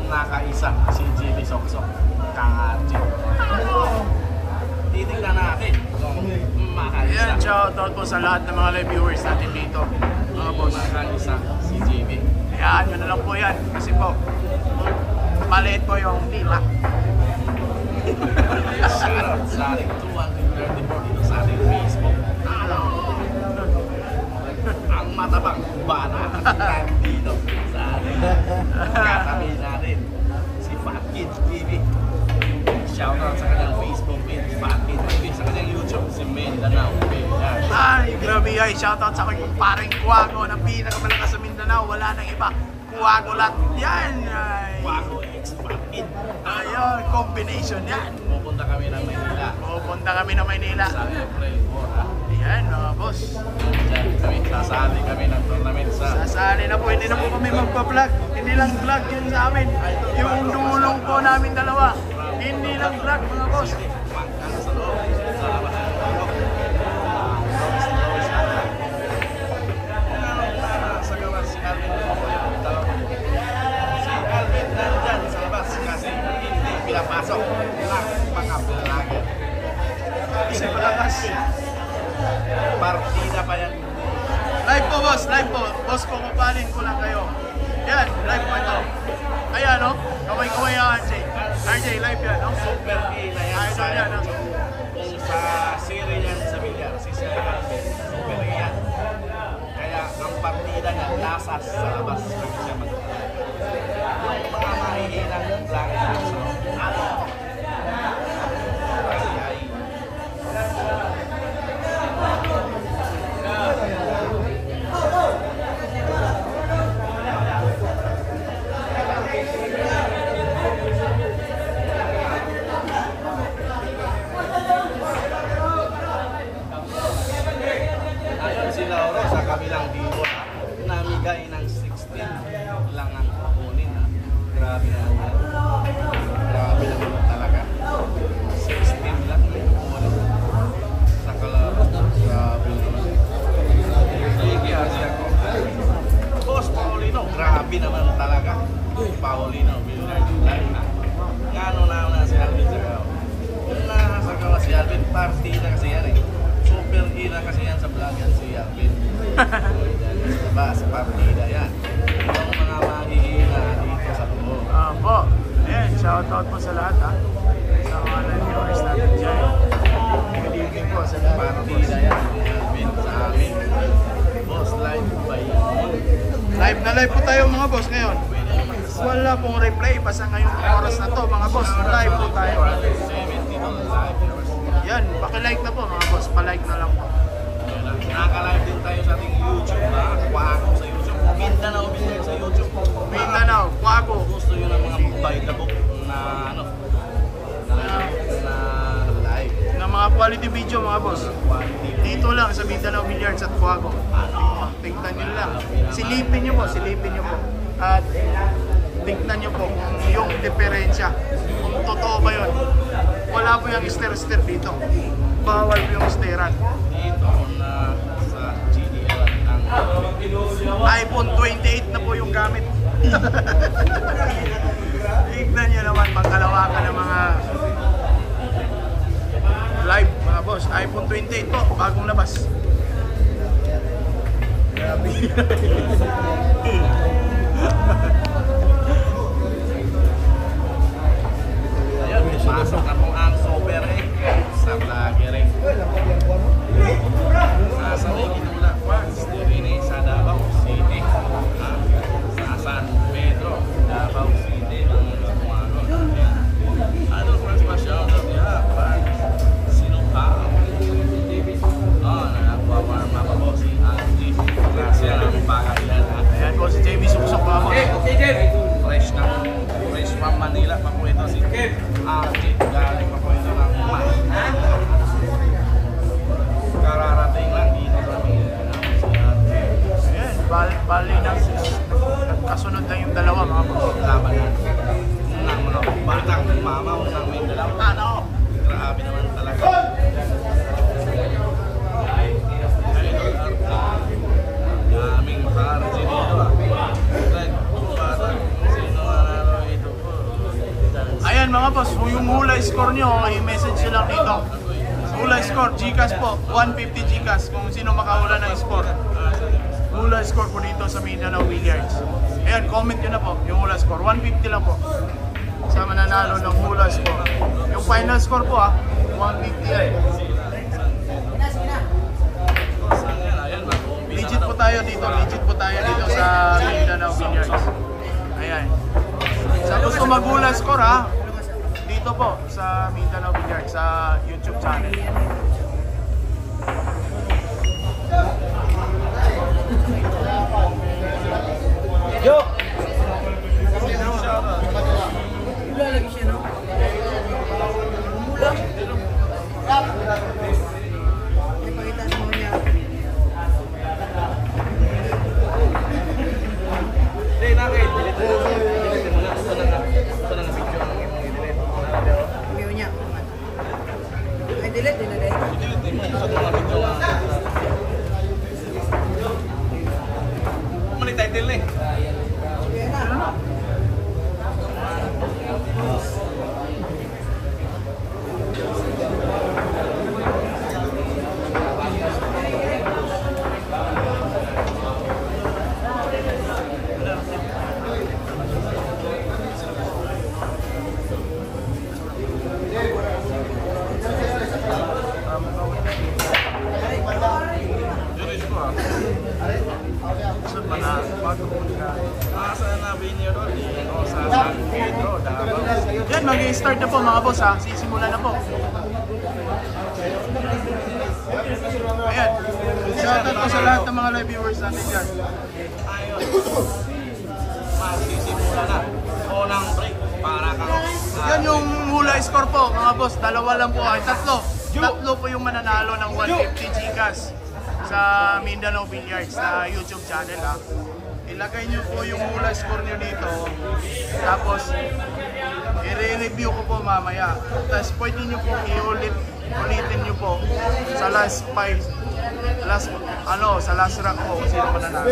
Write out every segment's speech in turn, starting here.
nakaisa, si Jimmy Soksok. Kajit. Titignan natin kung makaisa. Ayan, shoutout po sa lahat ng mga live viewers natin dito. Mga boss. Makaisa si Jimmy. Hayaan nyo na lang po yan. Kasi po, maliit po yung tila. Shoutout sa ating 234 dito sa ating Facebook. Ang matabang bana dito sa ating katabi natin si Fat Kid TV. Shoutout sa kanyang Facebook page, Fat Kid TV. Sa kanyang YouTube, si Mindanao. Ay, grabe ay. Shoutout sa aking paring Kuwago na pinakamalakas sa Mindanao. Wala nang iba. Kuwago lahat. Yan. Ay. Kuwago X Fat Kid. Ayun, combination yan. Pupunta kami ng Maynila. Pupunta kami ng Maynila. Sa April 4. Ayan, mga boss. Diyan kami, sasali kami ng tournament sa... Sasali na po, hindi na po kami magpa-vlog. Hindi lang vlog yun sa amin. Yung dulong po namin dalawa. Hindi lang vlog, mga boss. Pangkang sa loob, sa labas ng loob. Sa gawa si Alvin si Alvin nandyan sa labas kasi hindi pinapasok ng mga vlogger. Kasi malakas. Partida pa yan. Live po, boss. Live po. Boss, kukupanin ko lang kayo. Yan, live po ito. Ayan, no? Kamay-kamay yan, RJ. RJ, live yan, no? Super A na yan sa Idol yan, no? kung sa serie yan sa Villar, si Sir Alvin, Super A yan. Kaya ang partida niya, nasa sa labas kami siya yung mga mahihinang vlogger sa loob. Ayon si Lauro sa kabilang diwa, namigay ng 16 lang ang kukunin. Grabe naman yan. Grabe naman talaga. 16 lang ang kukunin. Sa kalaro. Grabe naman. Sige, Asia ko. Boss Paulino, grabe naman talaga. Paulino, Villar Live na. Ngano na si Alvin sa kawa. Sa kawa si Alvin, party na kasi yan eh. Super ina kasi yan sa vlog yan si Alvin. Diba, sa partida yan. Yung mga mahihina dito sa loob. Po. Ayan, shoutout po sa lahat, ha? Sa mga live viewers natin dyan. Good evening po sa lahat. Partida yan si Alvin sa amin. Boss live ba yan? Live na live po tayo, mga boss, ngayon. Wala pong replay. Basta ngayong oras na to, mga boss. Live po tayo. 70 live viewers. Yan, pakilike na po, mga boss. Palike na lang po. Nakaka-live din tayo sa ating YouTube ha. Kuwago sa YouTube. Mindanao din sa YouTube. Mindanao, Kuwago. Gusto nyo ng mga by the book na ano na live. Ng mga quality video, mga boss. Quality. Dito lang sa Mindanao Billiards at Kuwago. Tingnan nyo lang. Silipin nyo po, silipin nyo po. At tingnan nyo po kung yung diferensya. Kung totoo ba yun. Wala po yung stir-stir dito. Bawal po yung stiran. Dito na sa GDL ang iPhone 28 na po yung gamit. Tignan nyo naman pagkalawakan ng mga live, mga boss. iPhone 28 po, bagong labas. Grabe. ayun, pasok na po ang Super A sa vloggering. Nasa may Ginula Quartz, Dirini sa Davao City. Sa San Pedro, Davao City, mga Lapuano. Ano po ang pa-shoutout niya? Sino pa? Nagpawarm up po si Angie. Gracias ang pagkailan. Ayan po si JB Suksok, mga boss. Fresh from Manila pa po ito si Angie. Galing pa po ito ng kararating lang dito kami. Ayan, bali na. Nagkasunod lang yung dalawa, mga boss. Laban ng mga batang mamaw ng Mindanao. Ano? Grabe naman talaga. Daming makarasi dito. Like, bata, sino manalo ito? Ayan mga boss, yung hula score nyo, i-message nyo lang dito. Hula score, Gcash po, 150 Gcash kung sino makahula ng score. Hula score po dito sa Mindanao Billiards. Ayan, comment nyo na po yung hula score, 150 lang po. Sa mananalo ng hula score. Yung final score po 150 yan. Legit po tayo dito sa Mindanao Billiards. Ayan. Sa gusto mag-hula score dito po sa Mindanao Billiards sa YouTube channel. Yo! Lagi siya, no? Ipakita sa mga niya. Hindi, nakit. Delete mo na. Ito na nga video ang imong i-delete. View niya. Ay, delete, dinalay. I-delete mo sa mga video nga. Mali title eh. Sige na. Saan na binyo doon? Sa San Pedro, Davao. Yan, mag-i-start na po mga boss Sisimula na po. Ayan. Shoutout po sa lahat ng mga live viewers natin dyan. Ayun. Magsisimula na. Unang break para kang... Yan yung hula score po mga boss. Dalawa lang po Tatlo po yung mananalo ng 150 Gcash sa Mindanao Billiards na YouTube channel Ilagay nyo po yung hula score nyo dito. Tapos i-review ko po mamaya. Tapos pwede nyo po ulitin nyo po sa last rank po kung sino mananalo.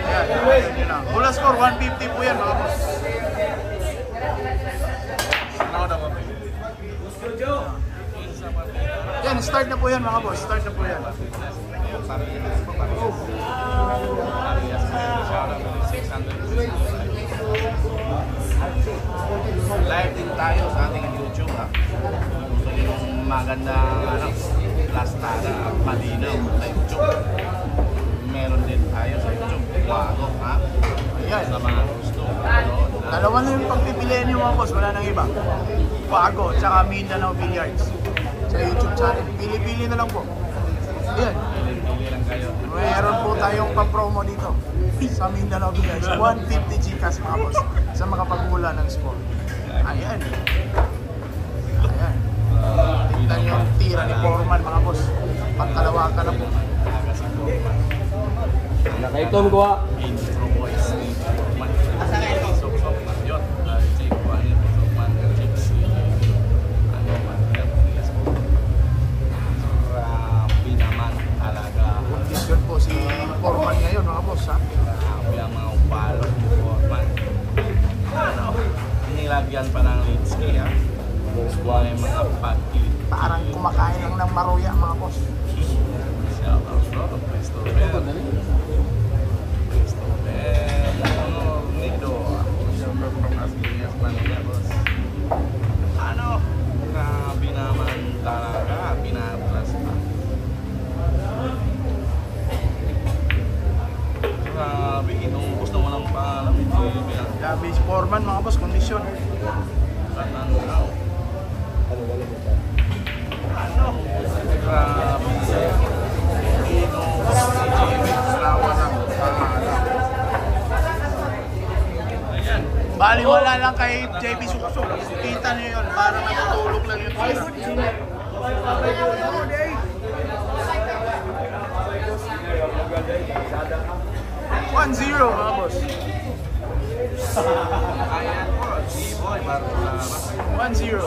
Ayan, hula score 150 po yan mga boss. Yan, start na po yan mga boss. Start na po yan. Live din tayo sa ating YouTube So yung magandang plastada at malinaw sa YouTube. Meron din tayo sa YouTube. Wago Ayan. Sa mga gusto. Dalawa na yung pagpipilian nyo mga boss. Wala nang iba. Wago, tsaka Mindanao Billiards. Sa YouTube channel. Pili-pili na lang po. Ayan. Pili lang kayo. Meron po tayong pa-promo dito sa Mindanao Billiards. 150 Gcash mga boss sa makapaghula ng score. Ayan. Ayan. Tignan nyo yung tira ni Foreman mga boss. Pagkalawakan na po. Nakaitom ko Intro voice ni Man. Sok-sok man yun. Check ko ano yung man. Check si ano man. Grabe naman talaga. Kondisyon po si Foreman ngayon mga boss Grabe ang mga upalo ni Foreman. Ano? Nilagyan pa ng Litsky May mga pagkilit. Parang kumakain lang ng maruya mga boss. Shout out bro. Presto Bell. Presto Bell. Nido. Siyempre from Asilias, Manila boss. Ano? Grabe naman talaga. Pinaplas pa. Grabe. Inuubos naman ang paalam. Grabe si Foreman mga boss. Kondisyon. Ano? Grabe. Bali wala lang kay JB Suksok. Kita niyo yun. Parang natutulog lang yun. 1-0 mga boss. 1-0.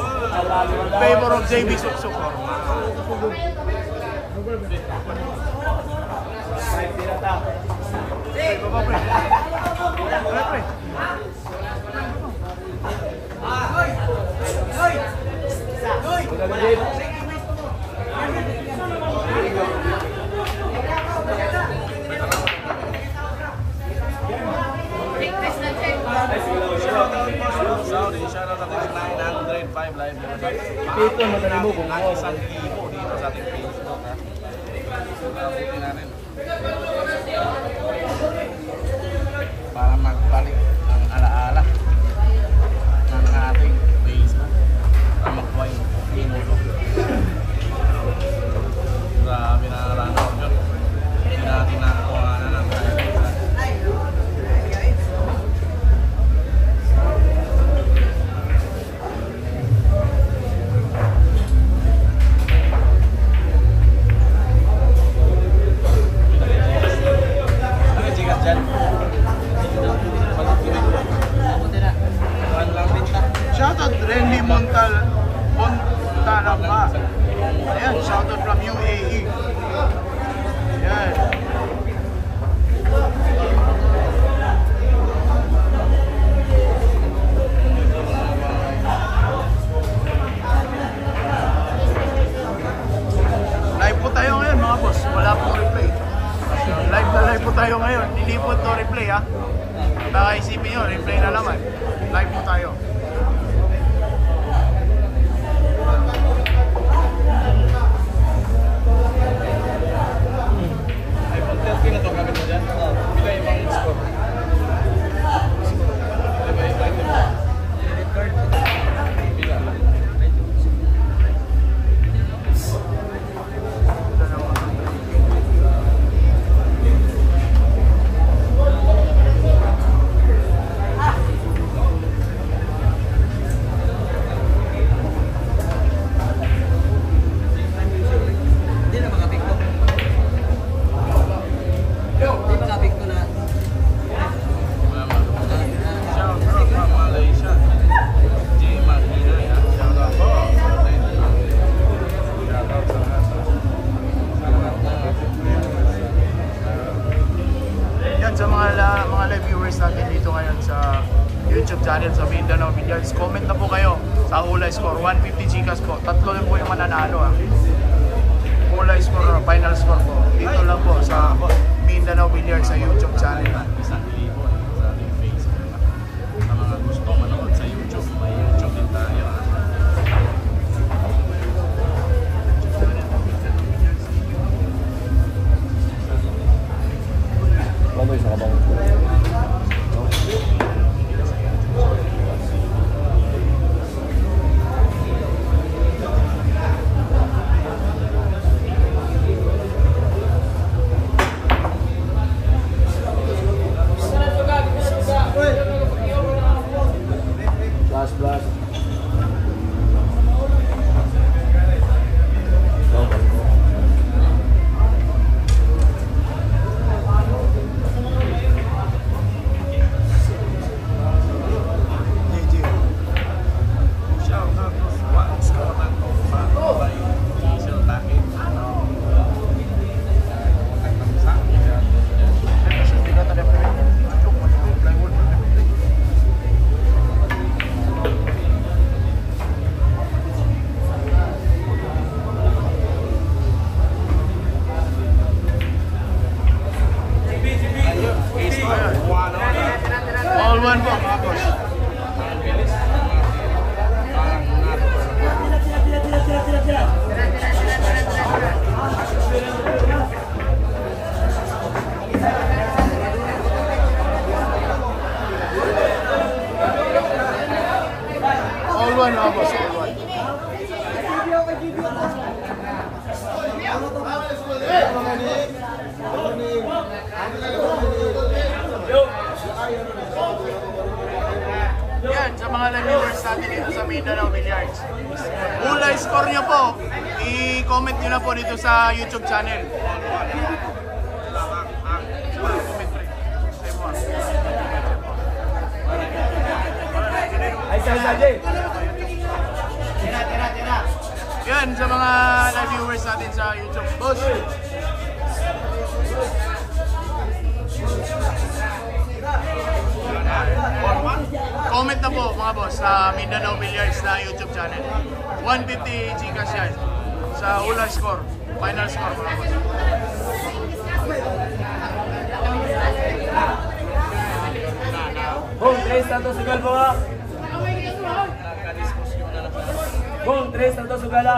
Favor of JB Suksok. Hey, baba pre. Pre. live dito sa Ipito, madali mo kung ng ano. 1,000 dito sa ating Facebook ha. Abutin natin. Para magbalik ang alaala ng ating Facebook. Para magbuhay minuto. Grabe na run-out yun. Hindi natin nakakuha na ng Shoutout Randy Montalamba. Ayan, shoutout from UAE. Ayan. Live po tayo ngayon mga boss. Wala pong replay. Live na live po tayo ngayon. Hindi po ito replay ha. Baka isipin nyo, replay na naman. Live po tayo. iPhone 13 na ito gamit mo dyan. Bila ibang score. Diba yung item mo? Bila lang. Hindi na makapikto. Hindi makapikto na. Shout out from Malaysia. J. Martina yan. Shout out po. Shout out sa lahat. Yan sa mga live viewers natin dito ngayon sa YouTube channel sa Mindanao Billiards. Comment na po kayo sa hula score. 150 Gcash po. Tatlo lang po yung mananalo ha. Hula score, final score po. Dito lang po sa Mindanao Billiards sa YouTube channel. 1,000 sa ating Facebook. Sa mga gusto manood sa YouTube, may YouTube din tayo. Baboy sa kabang. Blast, blast. Shout out to Juan Scotland of by Diesel Takit. All one po mga boss. Ang bilis. Parang All one mga boss. All one. Yan, sa mga live viewers natin dito sa Mindanao Billiards. Hula score nyo po. I-comment nyo na po dito sa YouTube channel. Ay, Jay. Yan, sa mga live viewers natin sa YouTube. Boss! Comment na po mga boss sa Mindanao Billiards na YouTube channel. 150 Gcash yan sa hula score, final score mga boss. Boom, 3 status sigal po nga. Nagka-diskusyon na lang. Bong, 3 na to sugala.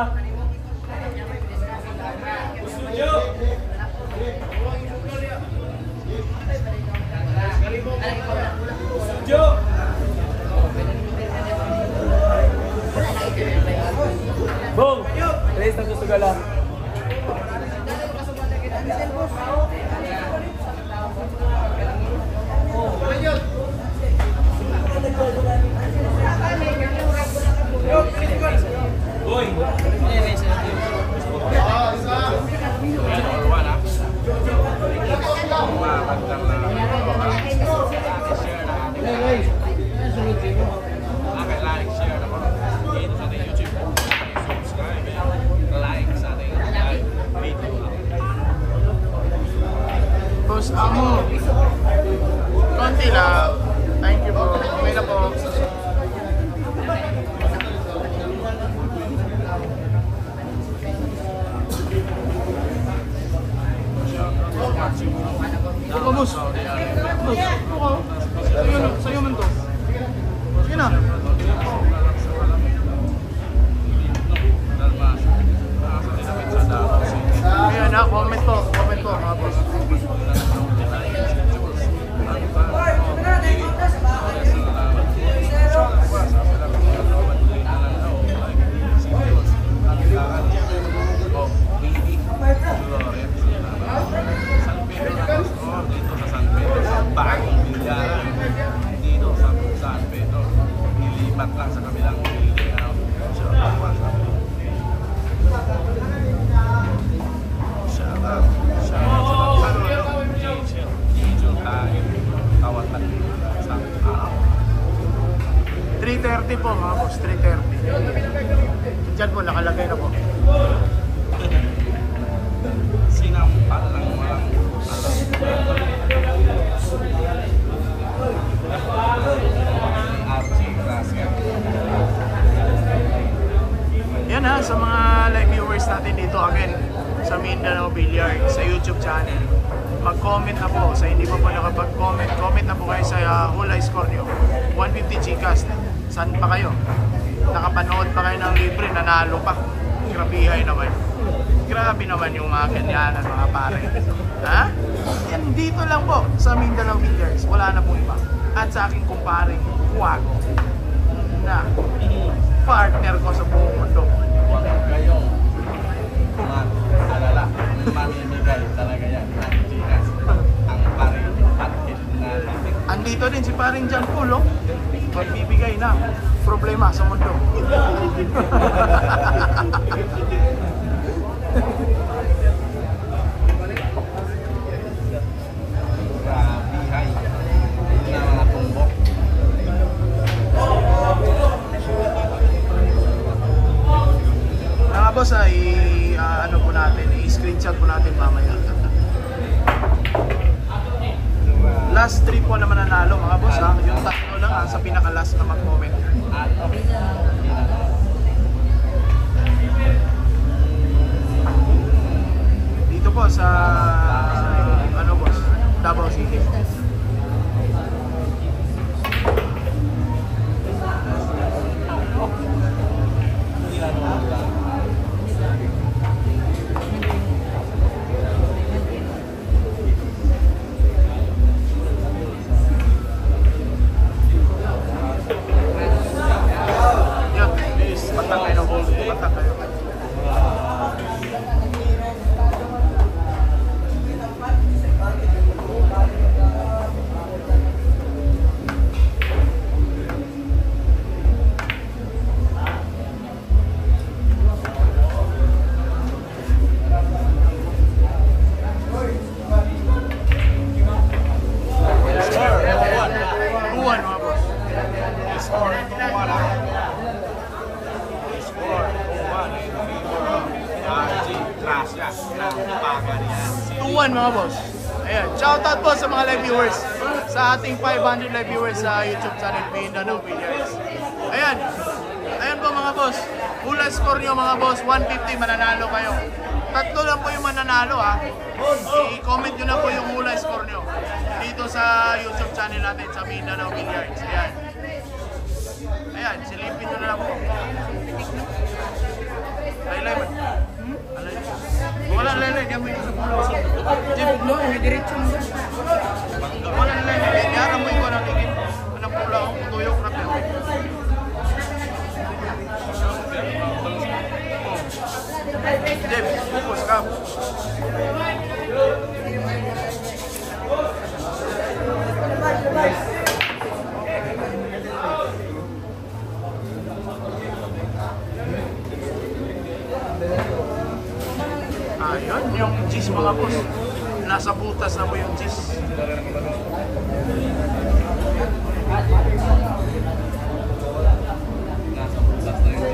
Bong, 3 na to sugala. Yan, or one, ha? Magandang na share na like, share na po. Dito sa ating YouTube. Subscribe and like sa ating live video. Boss Amo, konti lang. Thank you po. Okay na po. Ito boss. Boss, ito. Sa'yo man to. Sige na. Ayan na, comment po. Comment po mga boss. Dito sa San Pedro, sa bagong bilyaran. Dito sa San Pedro. Nilipat lang sa kabilang building. Shout out. Jijo tayo. Tawatan sa araw. 3:30 po mga boss, 3:30. Diyan po, nakalagay na po. Sinampal lang walang alam. RG Gracia. Yan ha, sa mga live viewers natin dito again sa Mindanao Billiard, sa YouTube channel. Mag-comment na po. Sa hindi pa po nakapag-comment, comment na po kayo sa Hulay Score nyo. 150 Gcash. Saan pa kayo? Nakapanood pa kayo ng libre, nanalo pa. Grabihay naman. Grabe naman yung mga ganyanan mga pare. Ha? Yan dito lang po sa Mindanao Billiards. Wala na po iba. At sa aking kumpare, Huwago. Na partner ko sa buong mundo. Huwag kayong mag-alala. Mamimigay talaga yan ng Gcash. Ang paring patil natin. Andito din si paring John Paul, oh. Magbibigay na problema sa mundo. Grabihay na mga tumbok. Mga boss, ay ano po natin, i-screenshot po natin mamaya. Last 3 po naman nanalo mga boss, ha? Yung tatlo lang ha, sa pinaka-last na mag-comment. Dito po sa ano boss, Davao City. Yan, please, patang kayo ng hold. Patang kayo. Buwan mga boss. Score 2-1. Score 2-1 in favor of RG Gracia ng Pagarian City. 2-1 mga boss. Ayan, shoutout po sa mga live viewers. Sa ating 500 live viewers sa YouTube channel Mindanao Billiards. Ayan. Ayan po mga boss. Hulay score nyo mga boss, 150 mananalo kayo. Tatlo lang po yung mananalo ha. I-comment nyo na po yung hulay score nyo dito sa YouTube channel natin sa Mindanao Billiards. Ayan. Ayan, si Jeep, no, may diretso mo. Wala na lang, yara mo yung walang ligin. Anong pula ko, tuyok na pero. Jeep, focus ka. Ayun, yung cheese mga boss. Nasa butas na po yung cheese. Nasa butas na yun.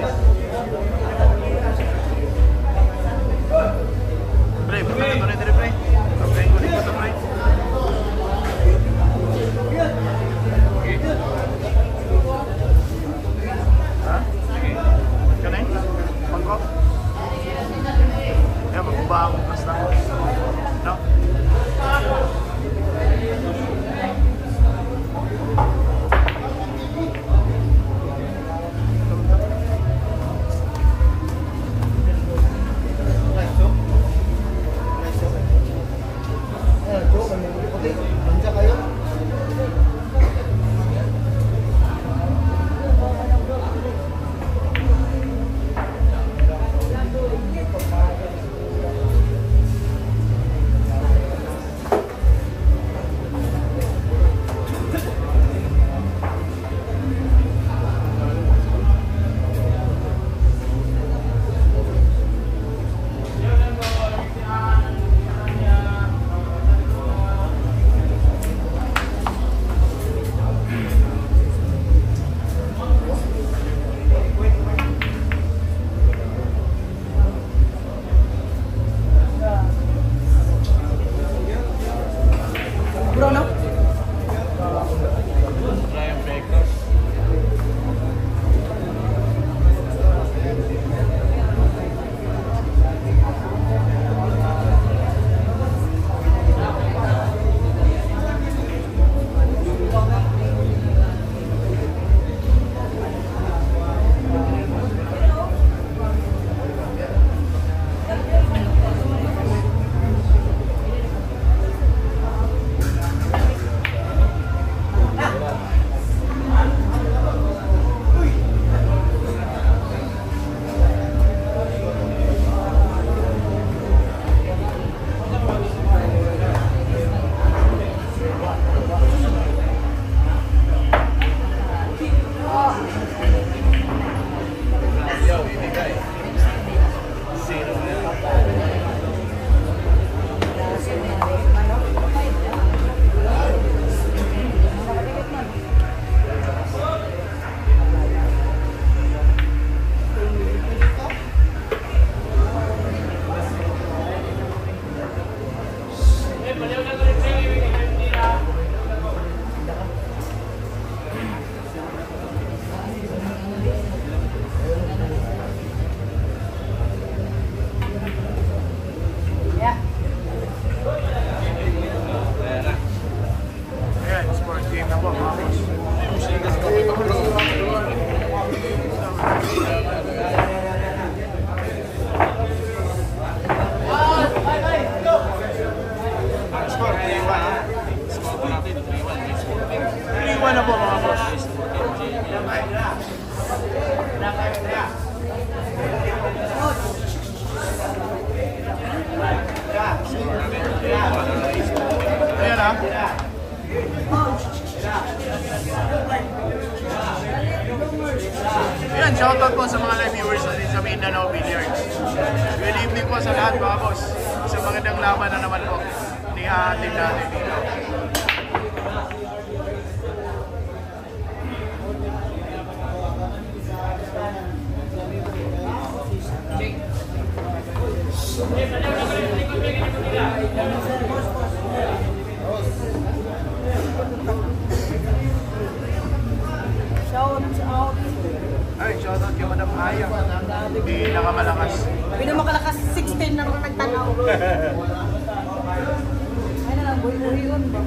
Pre, baka na ito na ito, pre. Pre, kulit ko ito, pre. Ha? Kanay? Pangko? Kaya magbuba akong basta. No? Brian Baker. Yo, ibigay. Zero na yan. Ayan na. Ayan, sport game na po mga boss. Ang score, 3-1 ha. Score po natin, 3-1. May score din. 3-1 na po mga boss. Ayan ha. Ayan, shoutout po sa mga live viewers natin sa Mindanao Billiards. Good evening po sa lahat mga boss. Sa magandang laban na naman po. Nihahatid natin dito. Ay, shoutout kay Madam Aya. Pinakamalakas. Pinamakalakas 16 na rin nagtanaw. Ay na lang, buhay-buhayon ba?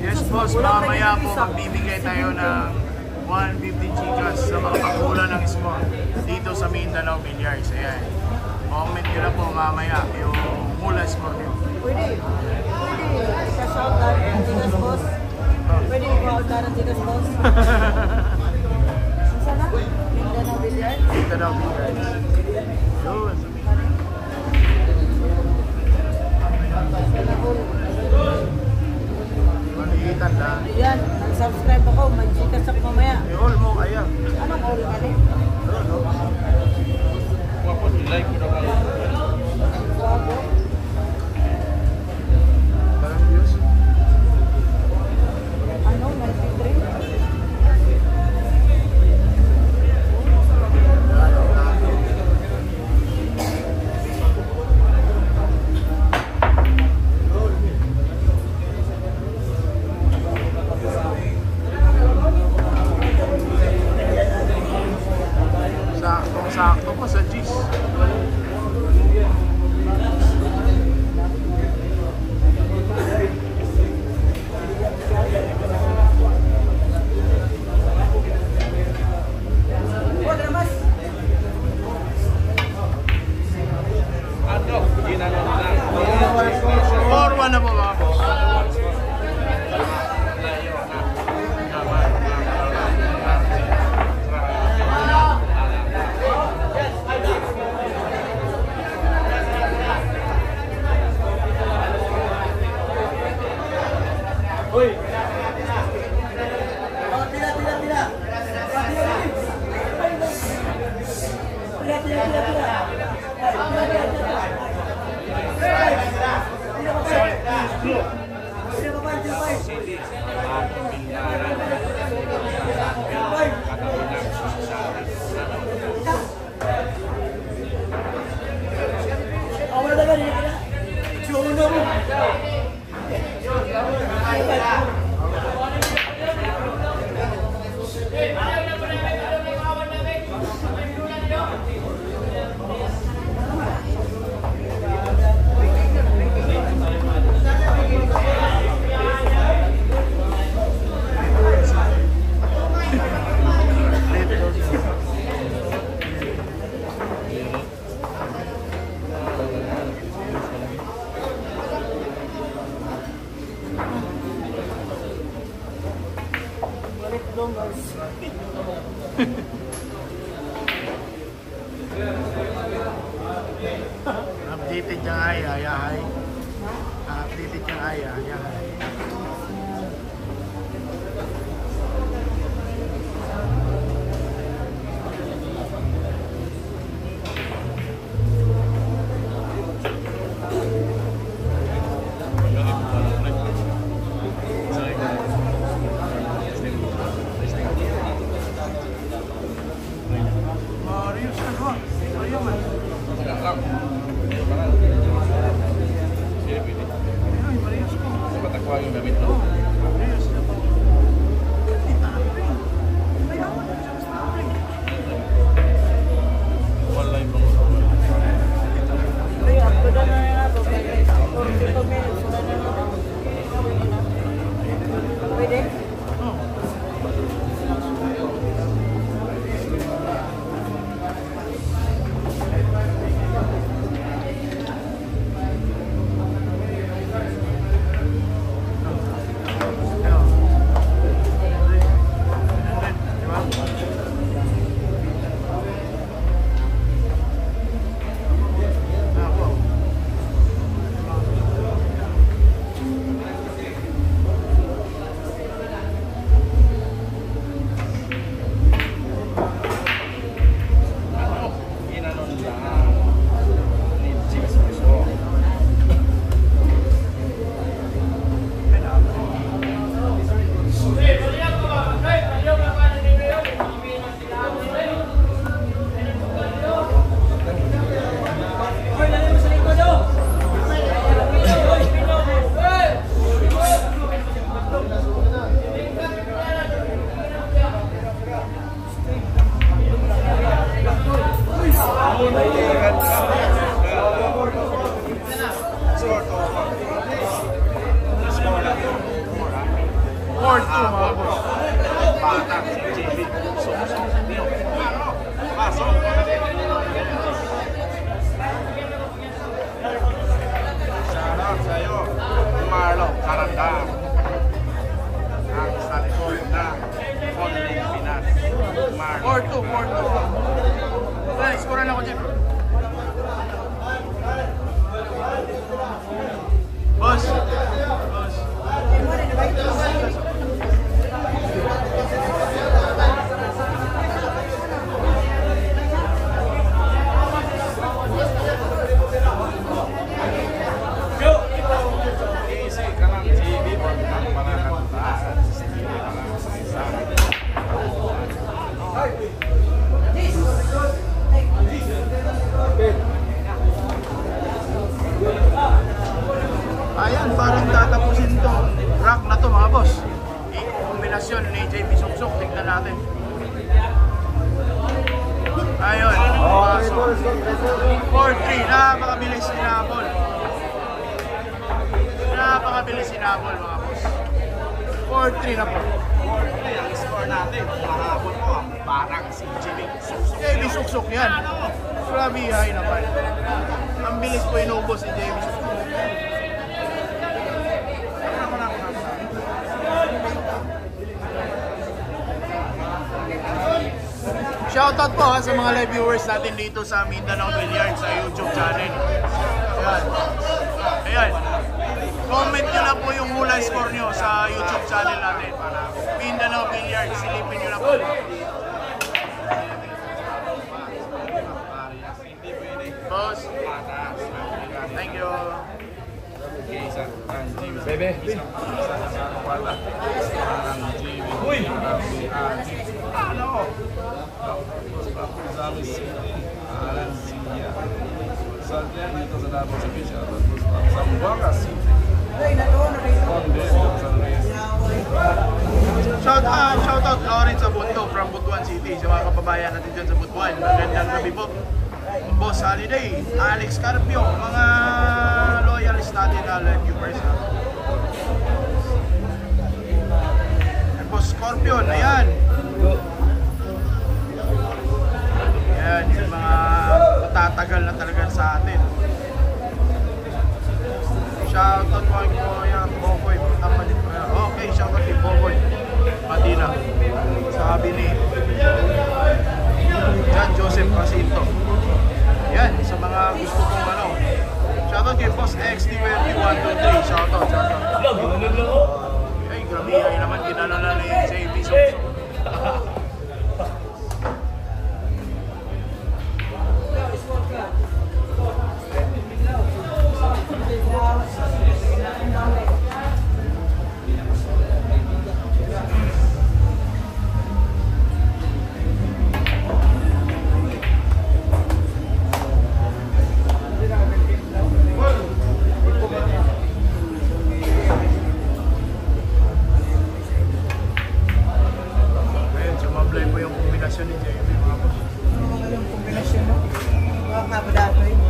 Yes boss, mamaya po magbibigay tayo ng 150 chicas sa mga pakula ng sport dito sa Mindanao Billiards. Ayan. Comment nyo na po mamaya yung Mula Sport. Pwede. Sa shout out ng Gigas Boss. Pwede ko out ng Gigas Boss. Sana? Mindanao Billiards. Mindanao Billiards. Yun. Sana all. Maliitan lang. Ayan, nag-subscribe ako. May Gigas ako mamaya. Eh, all mo kaya. Anong all ka rin? Wapo, like ko na kayo. Wago. Parang views. Ano? 93? Sakto pa sa G's. Ano? Ginano na. Forma na po mga boss. Layo na. Naman. Uy! Updated niya ay ayahay. Updated niya ay ayahay. Marius ano? Ayaw man. Agak lang. Sino pwede? Ay, Marius ko. Sa patakwa yung gamit mo. Marius. Wala yung mga Ay, ako na na ito. 42 minutes. Wala na na ito. Pwede? Ayan, parang tatapusin to. Rack na to mga boss. Kombinasyon ni JB Suksok. Tingnan natin. Ayun. 4-3. Napakabilis sinabol. Napakabilis sinabol mga boss. 4-3 na po. 4-3 ang score natin. Mahapon po, parang si JB Suksok. JB Suksok yan. Grabe high naman. Ang bilis po inubos si JB Suksok. Shoutout po ha, sa mga live viewers natin dito sa Mindanao Billiards sa YouTube channel. Ayan. Ayan. Comment nyo na po yung hula score nyo sa YouTube channel natin. Mindanao Billiards. Silipin nyo na po. Boss. Thank you. Bebe. Uy! dito sa Davao City siya. Sa Mbuanga City. Shoutout Lawrence Abunto from Butuan City. Sa mga kababayan natin dyan sa Butuan. Magandang gabi po. Boss Holiday, Alex Carpio, mga loyalist natin na live viewers. Boss Scorpion, ayan. Ayan, yung mga matatagal na talaga sa atin. Shoutout po kay Kuya Boboy. Okay, shoutout kay Boboy Madina. Sabi ni John Joseph Jacinto. Yan, sa mga gusto kong ano. Shoutout kay Boss XT2123. Shoutout. Vlog, nanonood lang ako. Ay, grabe ay naman kinalala na yung JB Suksok. Ayun, sumablay po yung kombinasyon ni JB mga boss. Yung kombinasyon mo. Mga kabadato yun.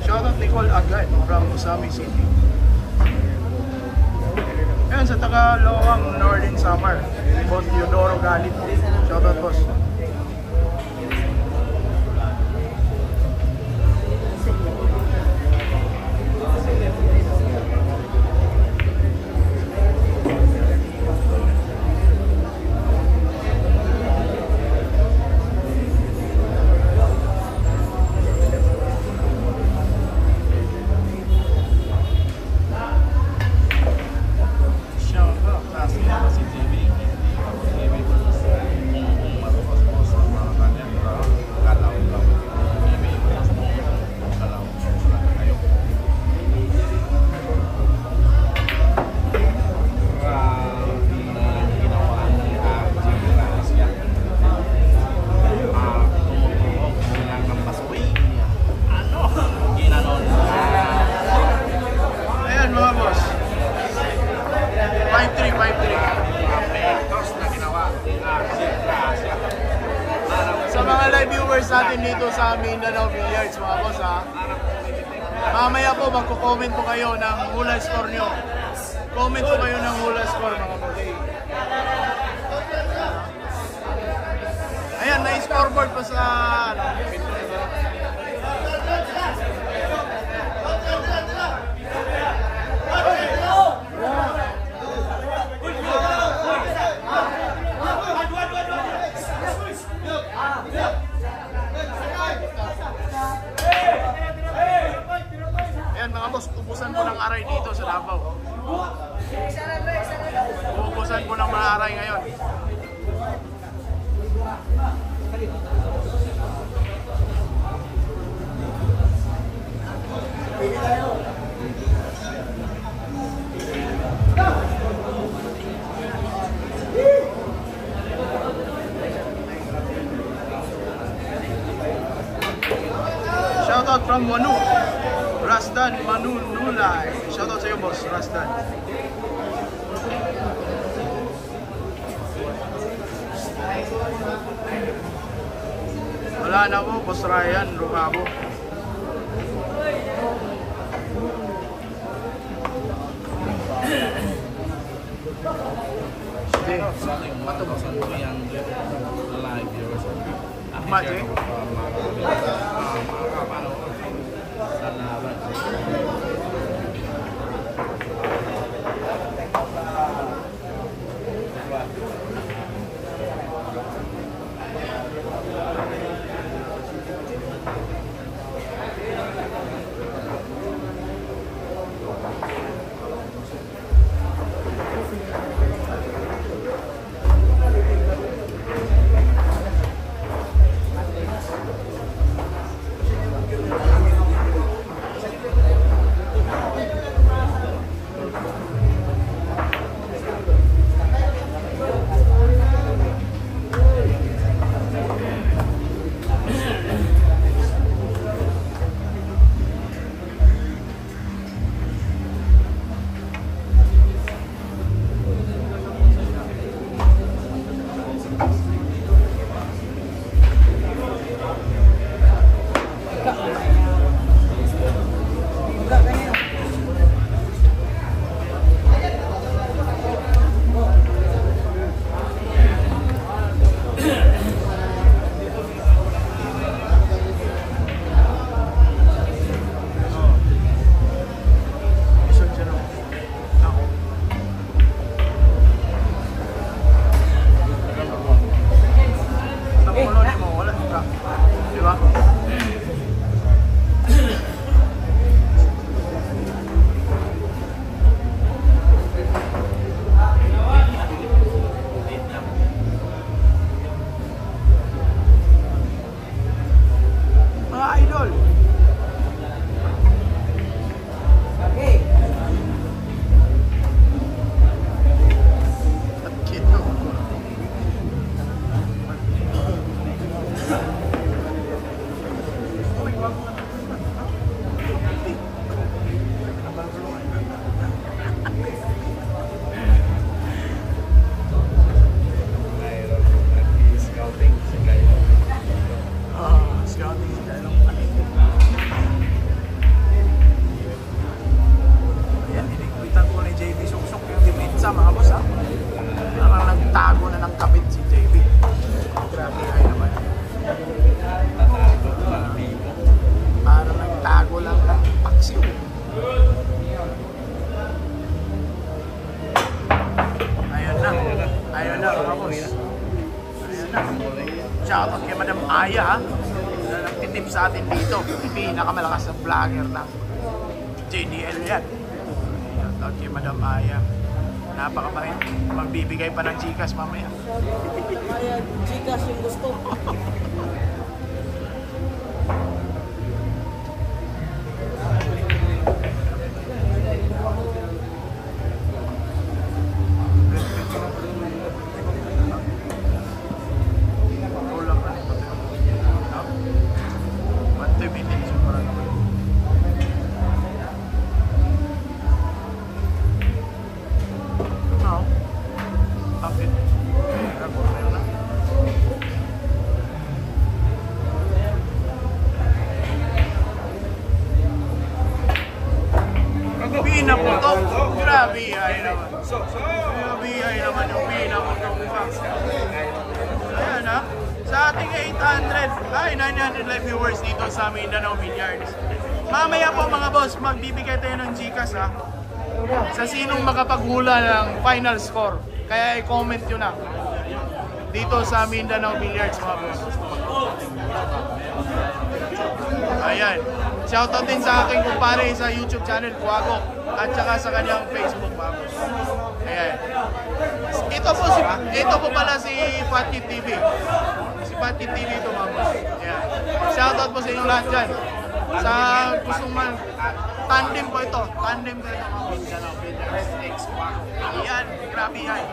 Shoutout Nicole Agad from Usami City. Ayan, sa Tagalawang Northern Samar. Boss Teodoro Galit. Shoutout boss. Shoutout. Kasi naman si JB. JB po sa marupos po sa mga kanyang kalaw lang. JB po sa kalaw. Kayo. Ginawa ni JB Gracia. Tumutulog silang ng basboy. Ano? Ginanon. Ayan mga boss. 5-3, 5-3. Apektos na ginawa ni JB Gracia. Sa mga live viewers natin dito sa Mindanao Billiards mga boss ha. Mamaya po magko-comment po kayo ng hula score nyo. Comment po kayo ng hula score mga boss. Ayan, na-scoreboard po sa From Wanu, Rasdan Manunulay. Shoutout sa iyo, boss, Rasdan. Wala na po, Boss Ryan Rumabo. Sige. Sa ating matubasan ko yung live viewers. Mati? Makakapano sa laban. Shoutout kay Madam Aya na nagtitip sa atin dito. Pinakamalakas na vlogger ng JDL yan. Shoutout kay Madam Aya. Napakabait. Magbibigay pa ng Gcash mamaya. Kaya Gcash yung gusto. Pinaputok. Grabe ay naman. Grabe ay naman yung pinaputok. Ayan ha. Sa ating 900 live viewers dito sa Mindanao Billiards. Mamaya po mga boss, magbibigay tayo ng Gcash ha. Sa sinong makapaghula ng final score. Kaya i-comment nyo na. Dito sa Mindanao Billiards mga boss. Ayan. Shoutout din sa aking kumpare sa YouTube channel, Kuwago. At saka sa kanyang Facebook, mga boss. Ayan. Ito po pala si Fatkid TV. Si Fatkid TV ito, mga boss. Ayan. Shoutout po sa inyong lahat dyan. Sa gustong man, tandem po ito. Tandem po ito, mga boss. Ayan, grabe yan.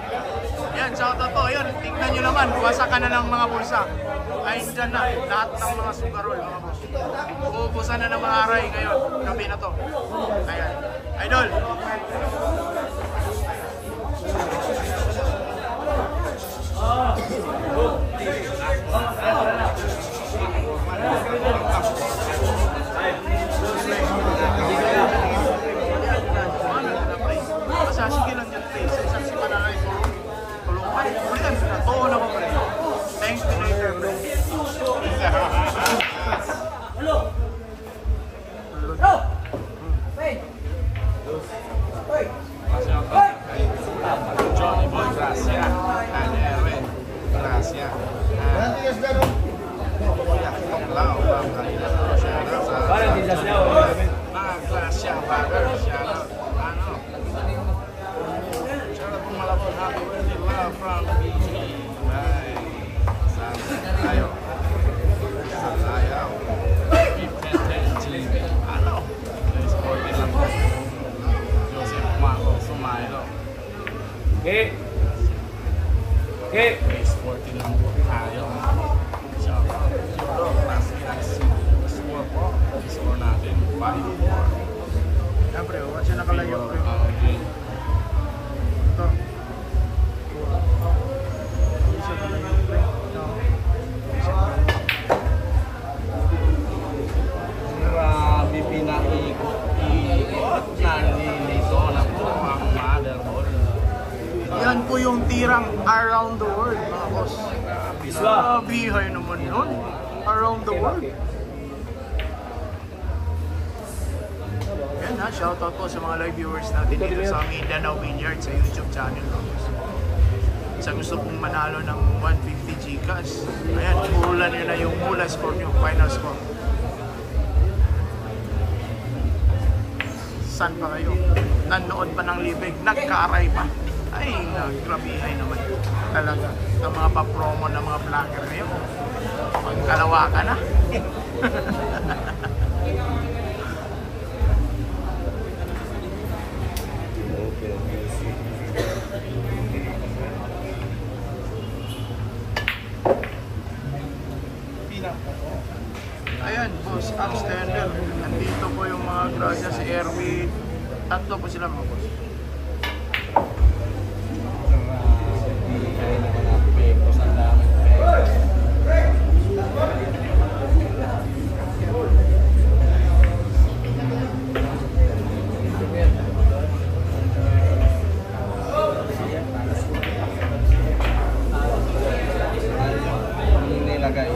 Yan, shoutout po. Yan, tingnan nyo naman. Wasak ka na ng mga bulsa. Ay, dyan na. Lahat ng mga sugarol, mga boss. Uubusan na ng mga aray ngayon. Gabi na to. Ayan. Idol. Sige lang dyan, please. Isang si Mananay. Tulungan. Ulitan. Natuon ako, pre. Thanks to later, bro. Johnny Boy, gracias. Erwin, gracias. Kuya Toklao, Bang Kalina, shoutout sa... Parang di siya siya, oh. Gracias, Bagger, shoutout. Shoutout po malapot, happy birthday, love from BG. Bye. Saan tayo? Saan tayo? 1510 GB. Ano? Sporting lang po. Joseph Marco, Sumailo. Okay. Okay. Sporting lang po tayo. Shoutout. Euro, last minute score po. Score natin, 5-4. Yan, pre. Watch yung nakalayo, pre. Okay. Ito. Isa talaga, pre. No. Grabe pinaikot-ikot. Nalilito na po ang motherboard. Yan po yung tirang around the world, mga boss. Grabe naman yun. Around the world. Yan ha, shoutout po sa mga live viewers natin dito sa Mindanao Vineyard sa YouTube channel. Sa gusto pong manalo ng 150 Gcash, ayan, iulan nyo na yung mula score nyo, final score. Saan pa kayo? Nanood pa ng libig, nagkaaray pa. Ay, nagrabihay naman. Talaga, sa mga pa-promo ng mga vlogger ngayon. Magkalawa ka na. Ayan, boss, upstander. Nandito po yung mga grasya si Erwin. Tatlo po sila, mga boss. Nilagay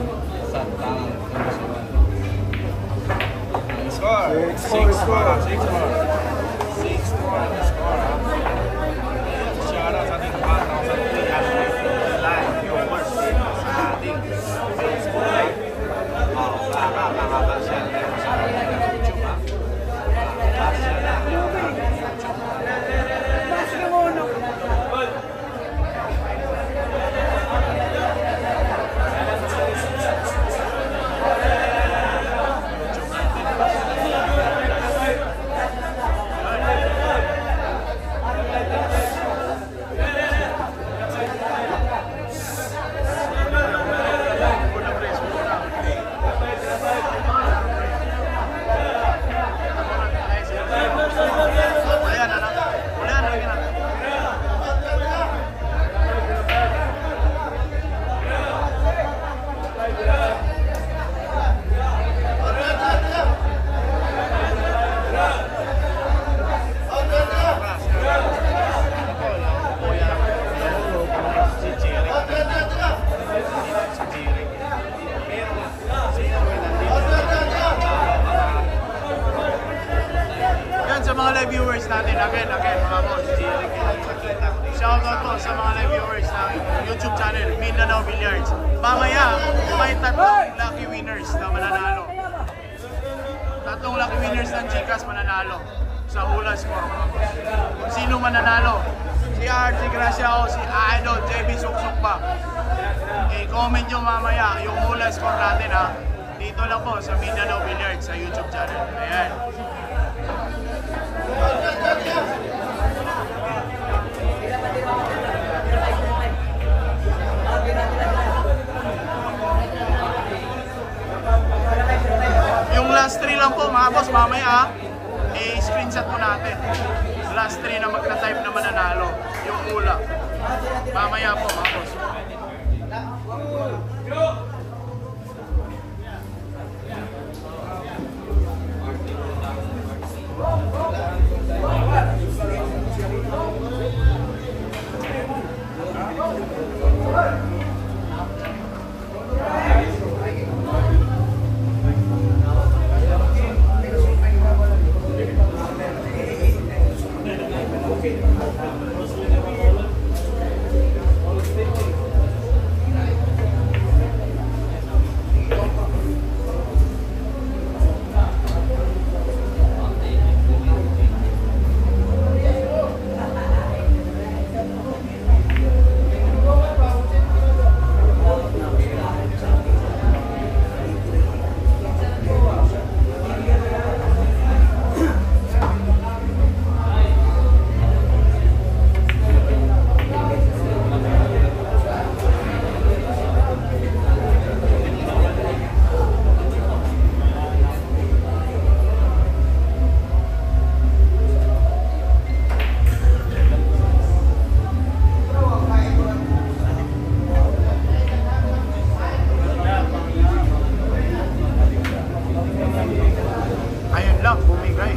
sa tangan. Score! 6-4. 6-4 ang score. Shoutout sa ating 1,300 live viewers sa ating Facebook Live. Nakaka-share tayo sa ating YouTube, ha? Nakaka-share tayo sa ating YouTube. Mga live viewers natin, again, mga boss. Shoutout po sa mga live viewers ng YouTube channel, Mindanao Billiards. Mamaya, may tatlong lucky winners na mananalo. Tatlong lucky winners ng Gcash mananalo sa hula score. Kung sino mananalo, si RJ Gracia o si Idol JB Suksuk pa. I-comment nyo mamaya yung hula score natin, ha. Dito lang po sa Mindanao Billiards sa YouTube channel. Ayan. mga boss, mamaya i-screenshot mo natin. Last 3 na magna-type na mananalo. Yung hula. Mamaya po mga boss. Ayun lang, bumigay.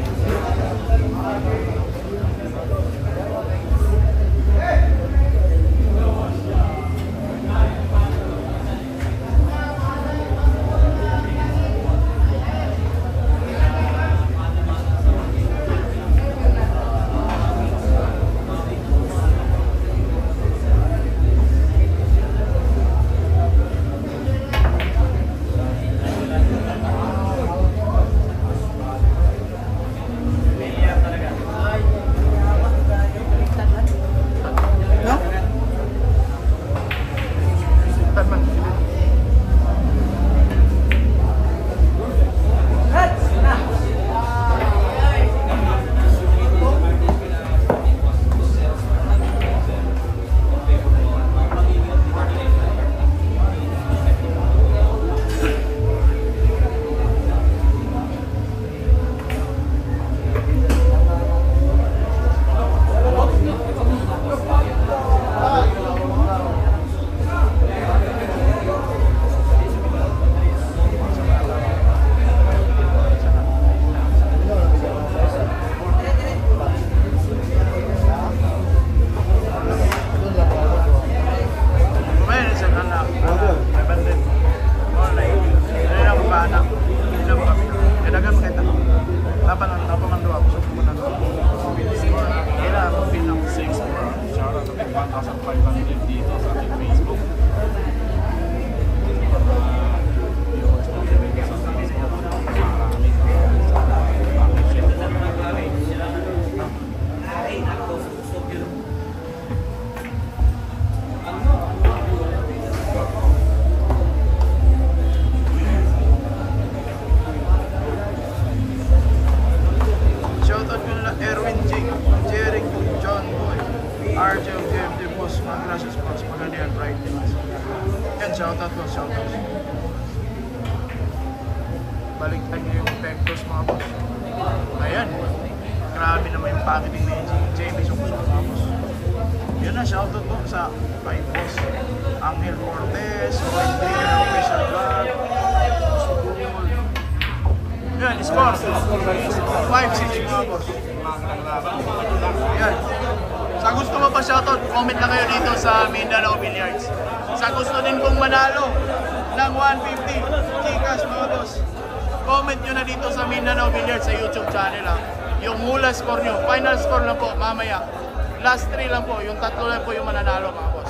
No? Tatman. Kumain sa anak. May bandit. Online. Ano lang ba anak? Ilang kami. Kailangan makita. Napamandawa ako. So pumunta ko. Kailangan mo pinang 6 bro. Shoutout sa 1,500 dito sa ating Facebook. Viewers natin sa Facebook. Maraming shoutout ko nila Erwin J, Jeric, John Boy, RJ, JFD Boss, Magracias Boss, Maganda yan, Bright Days. Yan, shoutout ko, shoutout. Baliktad niyo yung Pectos mga boss. Ayan, grabe naman yung packaging ni Jamie Sukus mga boss. Yun na, shoutout po sa kay Boss Angel Cortez, Wendy, Official Vlog, yan, score. 5-6 mga boss. Yan. Sa gusto mo pa shoutout, comment lang kayo dito sa Mindanao Billiards. Sa gusto din pong manalo ng 150 Gcash mga boss, comment nyo na dito sa Mindanao Billiards sa YouTube channel ha. Yung hula score nyo, final score lang po mamaya. Last 3 lang po, yung 3 lang po yung mananalo mga boss.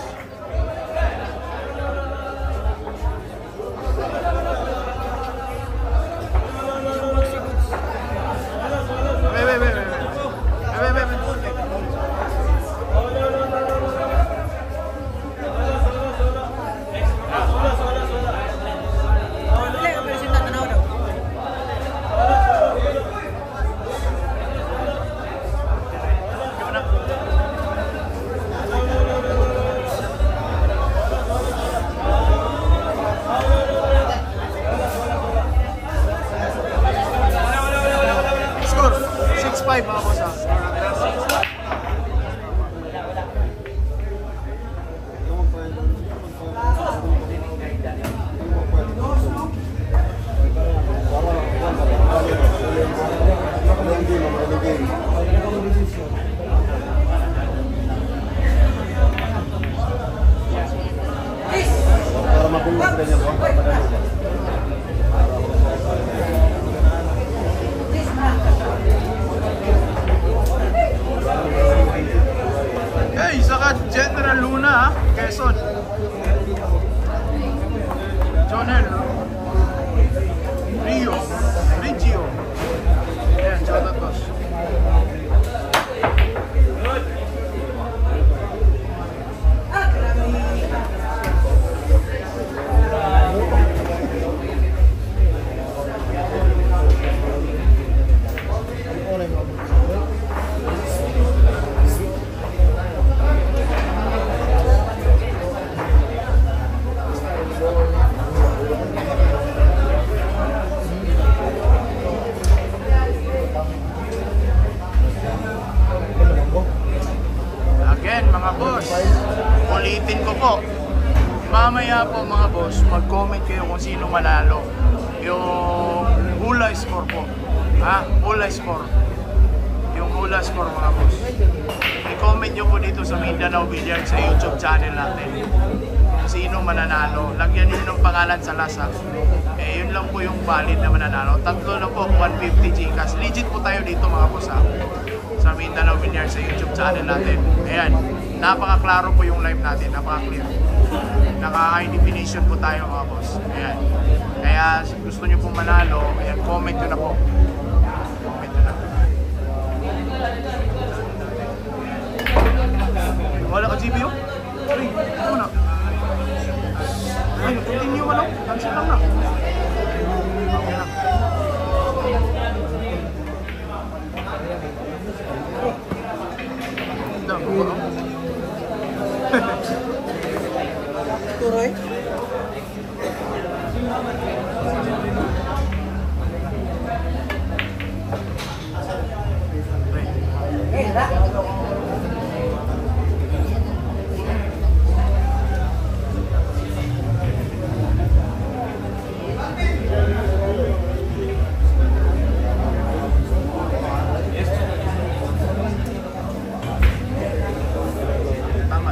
Hey, saka General Luna, ha? Quezon. Jonel. Rio. Ayan, shoutout boss. Again mga boss, ulitin ko po, mamaya po mga boss, mag-comment kayo kung sino manalo. Yung hula score po, ha? Hula score. Yung hula score mga boss. I-comment nyo po dito sa Mindanao Billiard sa YouTube channel natin. Sino mananalo, lagyan nyo ng pangalan sa lasa. Eh yun lang po yung valid na mananalo. Tatlo na po, 150 Gcash. Legit po tayo dito mga boss, ha? Sa Mindanao Billiard sa YouTube channel natin. Ayan, napaka-klaro po yung live natin, napaka-clear. Naka-high definition po tayo mga boss. Ayan. Kaya gusto nyo pong manalo, ayan, comment nyo na po. Comment nyo na. Wala ka GBO? Sorry, ano na? Ay, continue mo lang. Cancel lang na. Okay na. Turoy? Tama.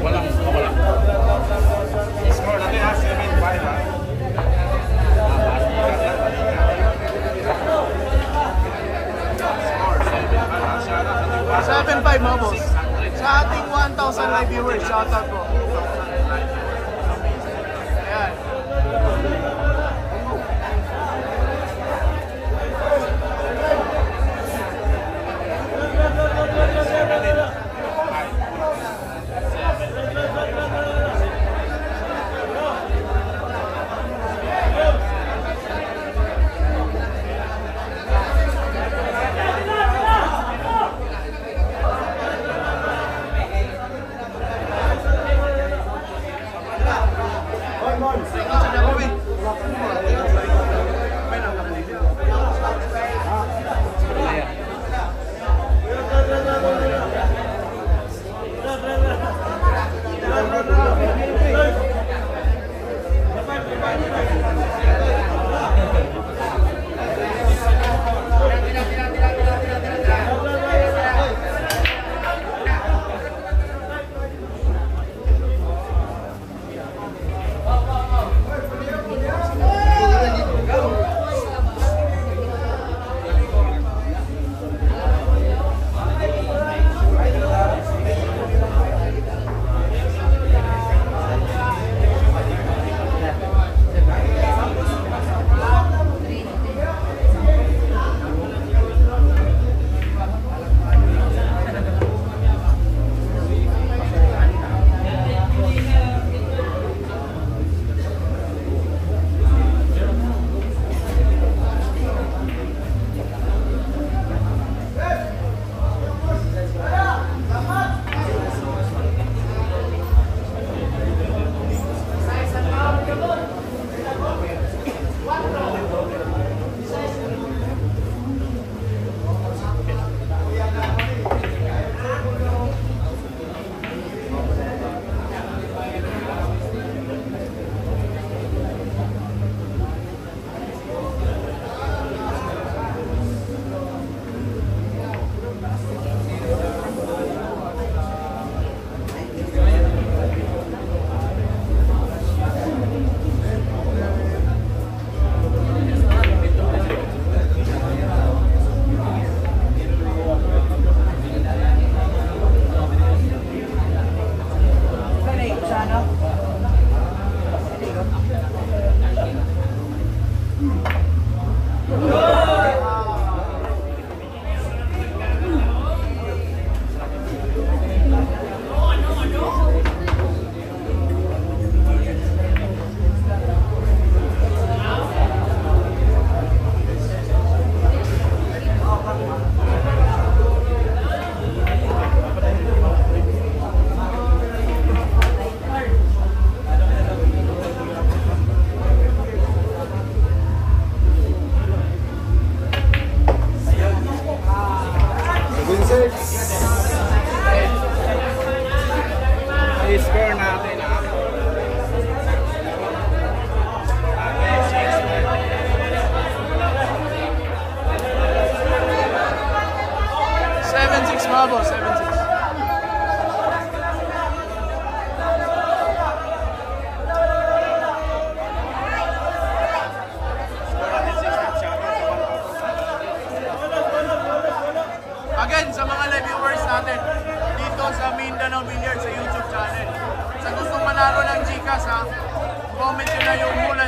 Wala. Score natin ha, 7-5 ha. Score 7-5 ha. 7.5 mga boss. Sa ating 1,000 live viewers, shoutout po. Ayan.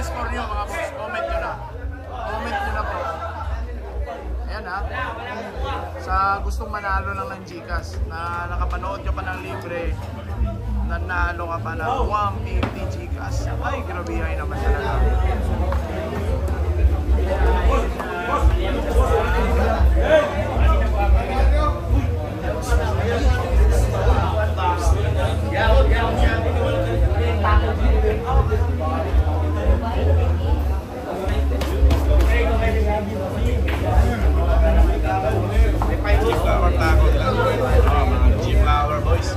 score nyo mga boss. Comment nyo na. Comment nyo na po. Ayan ha. Sa gustong manalo lang ng Gcash na nakapanood nyo pa ng libre, nanalo ka pa ng 150 Gcash. Ay, grabihay naman talaga. G-Flower taco lang. Mga G-Flower boys.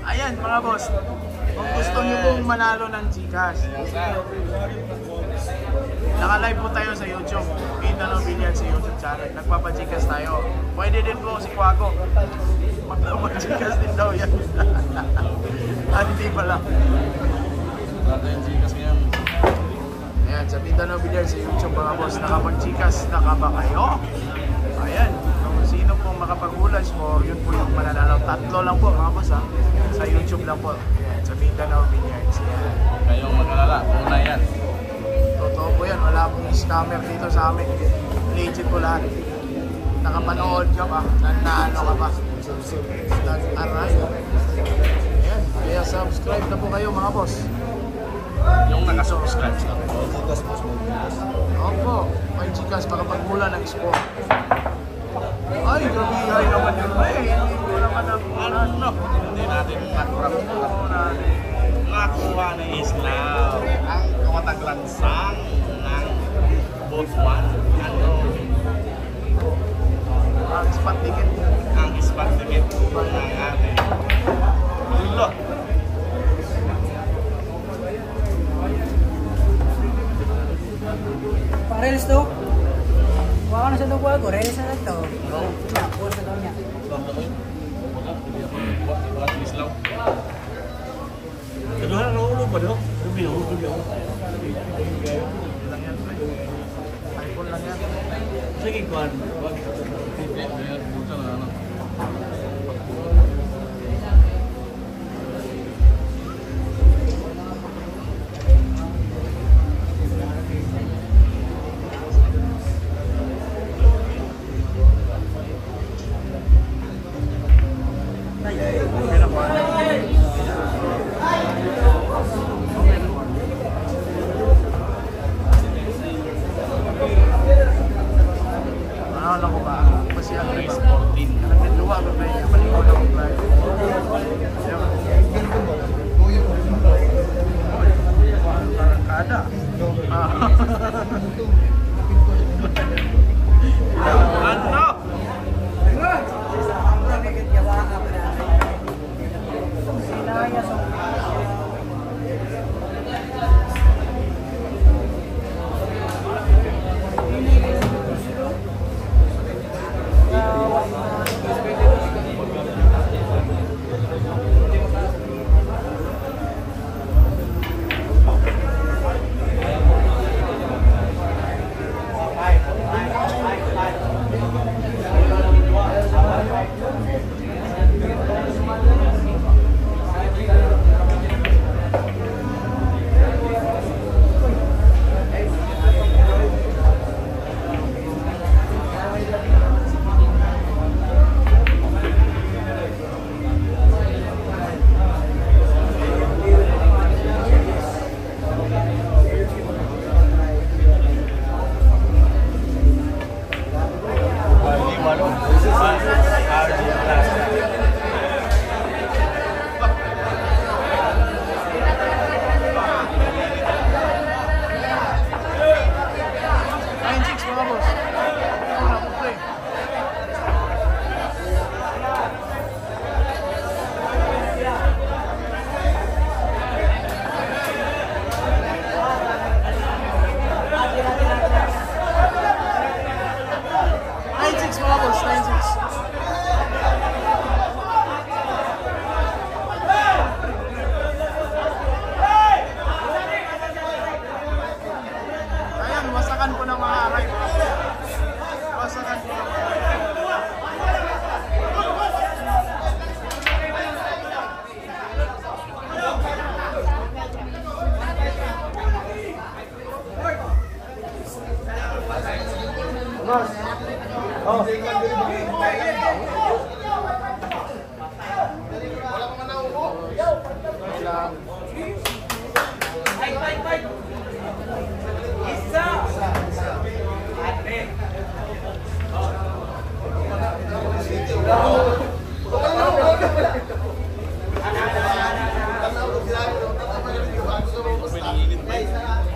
Ayan mga boss, kung gusto nyo pong manalo ng Gcash, naka-live po tayo sa YouTube. Mindanao Billiards sa YouTube channel. Nagpapa-Gcash tayo. Pwede din po si Quago. Magpapa-Gcash din daw yan. Hindi pala. Wala tayong Gcash ngayon. Ayan, sa Mindanao Billiards sa YouTube mga boss. Nakapag-Gcash na ka ba kayo? Ayan, kung sino pong makapag-hula score, yun po yung mananalo. 3 lang po mga boss ha. Sa YouTube lang po. Ayan, sa Mindanao Billiards. Ayan. Kayong mag-alala, una yan. Totoo po yan, wala pong scammer dito sa amin. Legit po lahat. Nakapanood ka ba? Nanalo ka ba? Nag-aray. Ayan, kaya subscribe na po kayo mga boss. Yung nakasubscribe lang po. Opo, may Gcash makapag-hula ng score. Ay, gabihay naman yun. Ay, hindi ko naman Ano? Hindi natin nakuha ni Islam ang kamataglansang ng Botswana. Ano? Reels to? Wala na sa itong ko, reels na ito. Post na daw niya. Kaduhan na ulo ba daw? Lumihulog daw. Lang yan, pre. iPhone lang yan. Sige, kuhan. Okay na po. Ano ko ba? Kasi ano ba? 14. Naging luwa ba ba yung maligaw na kong live? Parang kada. Ano? Sinaya sa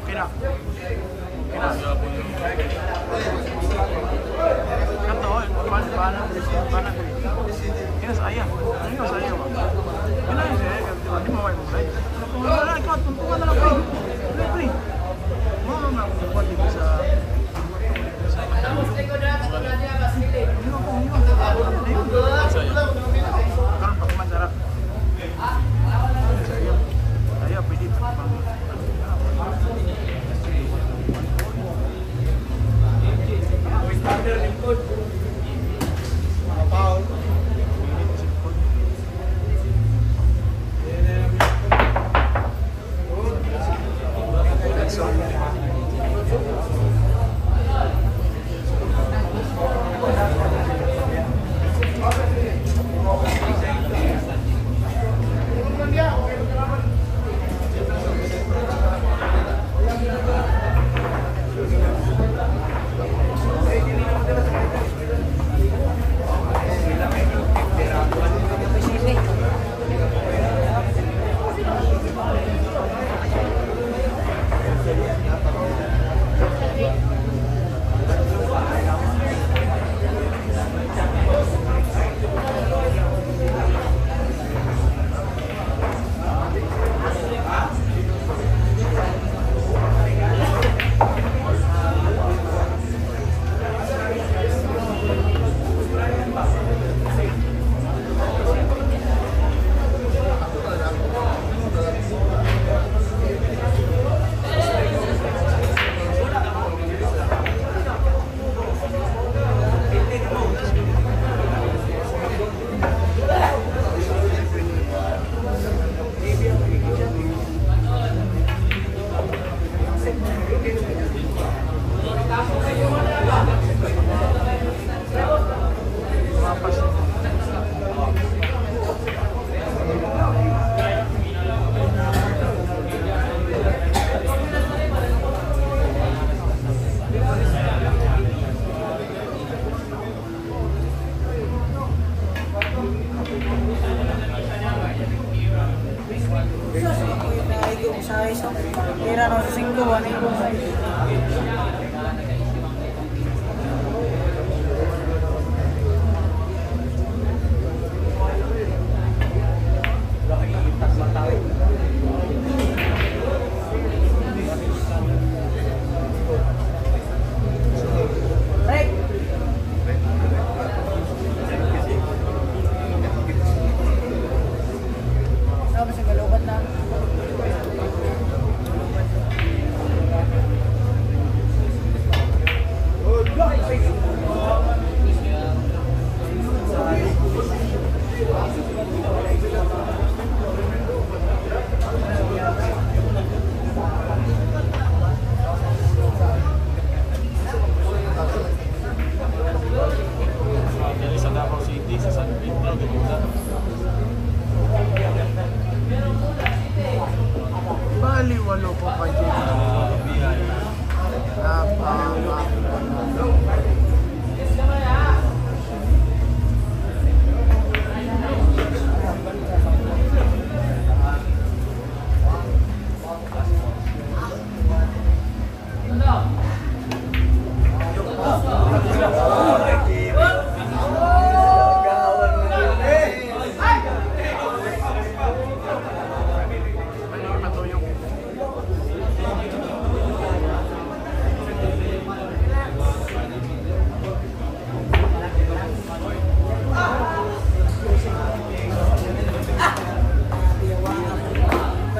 Okay na. Kanto, paano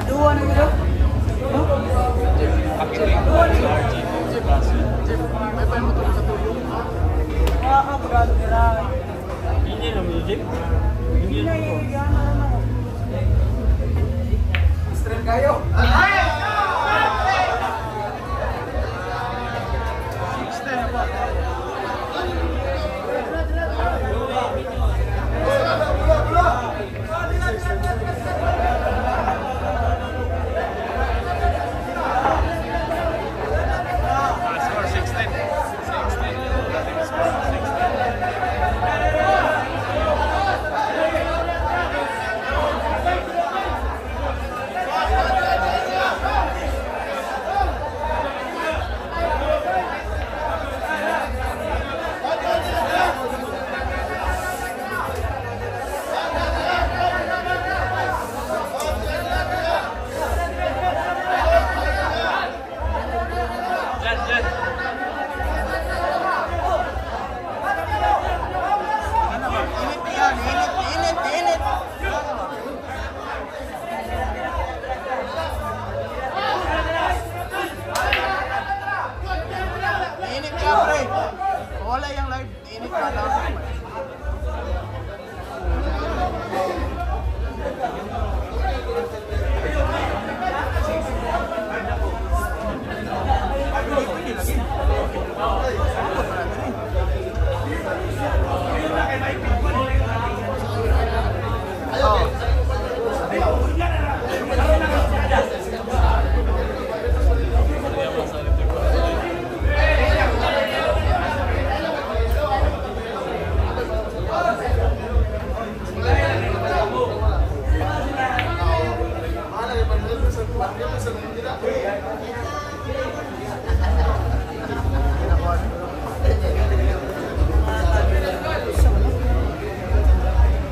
Kedua nih gitu. Actually, Jeep kasi. May pa mo sa tuyong. Wah, berani berani. Hindi naman yung jeep. Hindi na yung gana na. Score 16. 16. Dating score 16. Jan, Jan. Init yan, init. Init ka, pre. Wala yung live, init ka lang.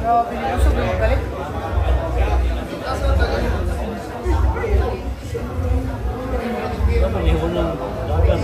Grabe yung usog yung galit. Dapat yung unang dagat.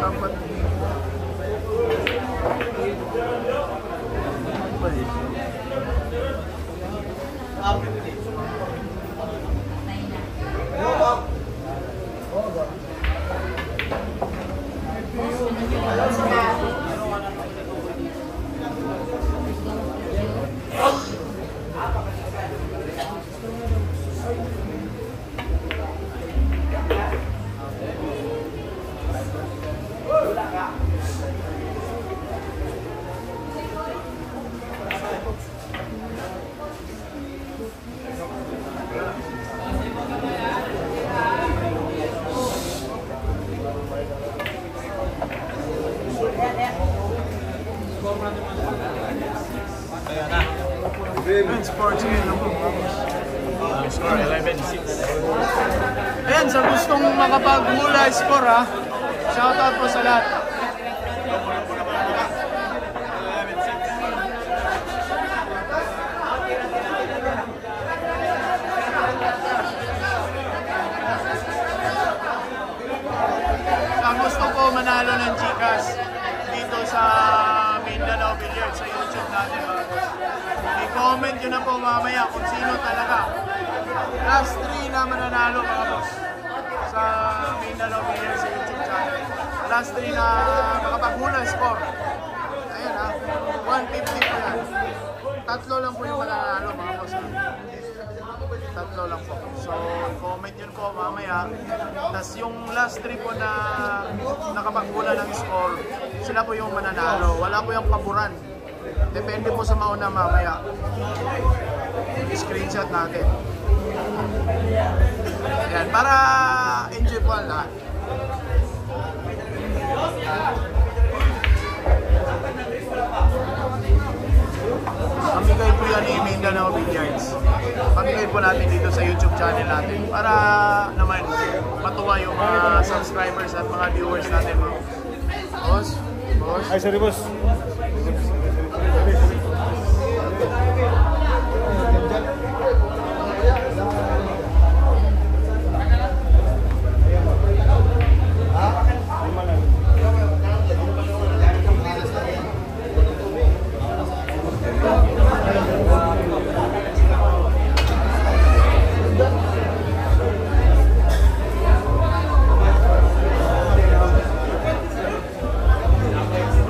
Dapat. Ayan na. Ayan, sports ngayon lang po. Score 11-6. Ayan, sa gustong makapaghula score ha. Shoutout po sa lahat. Sa gusto po manalo ng Gcash dito sa Mindanao Billiards sa YouTube natin mga boss. I-comment nyo na po mamaya kung sino talaga. Last 3 na mananalo mga boss sa Mindanao Billiards sa YouTube channel. Last 3 na makapaghula score. Ayan ha, 150 po yan. Tatlo lang po yung mananalo mga boss. Tatlo lang po. So, comment yun po mamaya. Tapos yung last 3 po na nakapaghula ng score, sila po yung mananalo. Wala po yung paboran. Depende po sa mauna mamaya. I-screenshot natin. Ayan, para enjoy po ang lahat. Pamigay po yan ni Mindanao Billiards. Pamigay po natin dito sa YouTube channel natin para naman matuwa yung mga subscribers at mga viewers natin. Boss? Boss? Ay, sorry boss.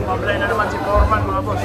Mablay na naman si Foreman mga boss.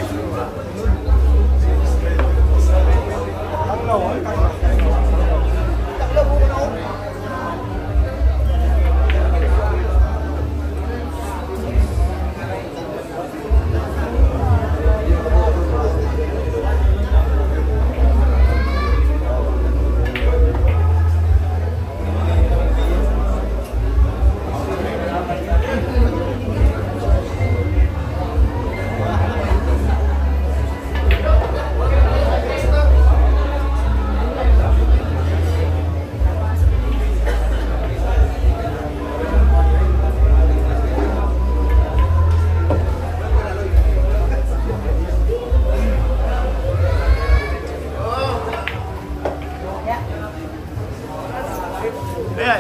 Ayan,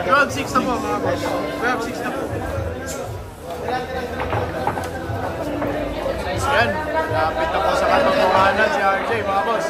12-6 na po mga boss. 12-6 na po. Ayan, lapit na po sa katotohanan si RJ mga boss.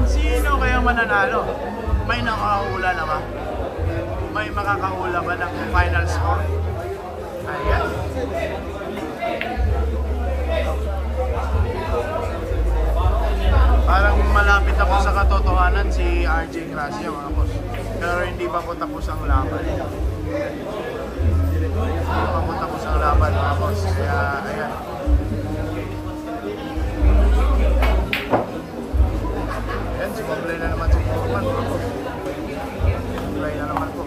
Sino kaya mananalo? May nakakahula naman. May makakahula ba ng final score? Ayan. Parang malapit ako sa katotohanan si RJ Gracia mga boss. Pero hindi pa po tapos ang laban. Hindi pa po tapos ang laban mga boss. Kaya ayan. Ayan, sumablay na naman si Foreman mga boss. Sumablay na naman po.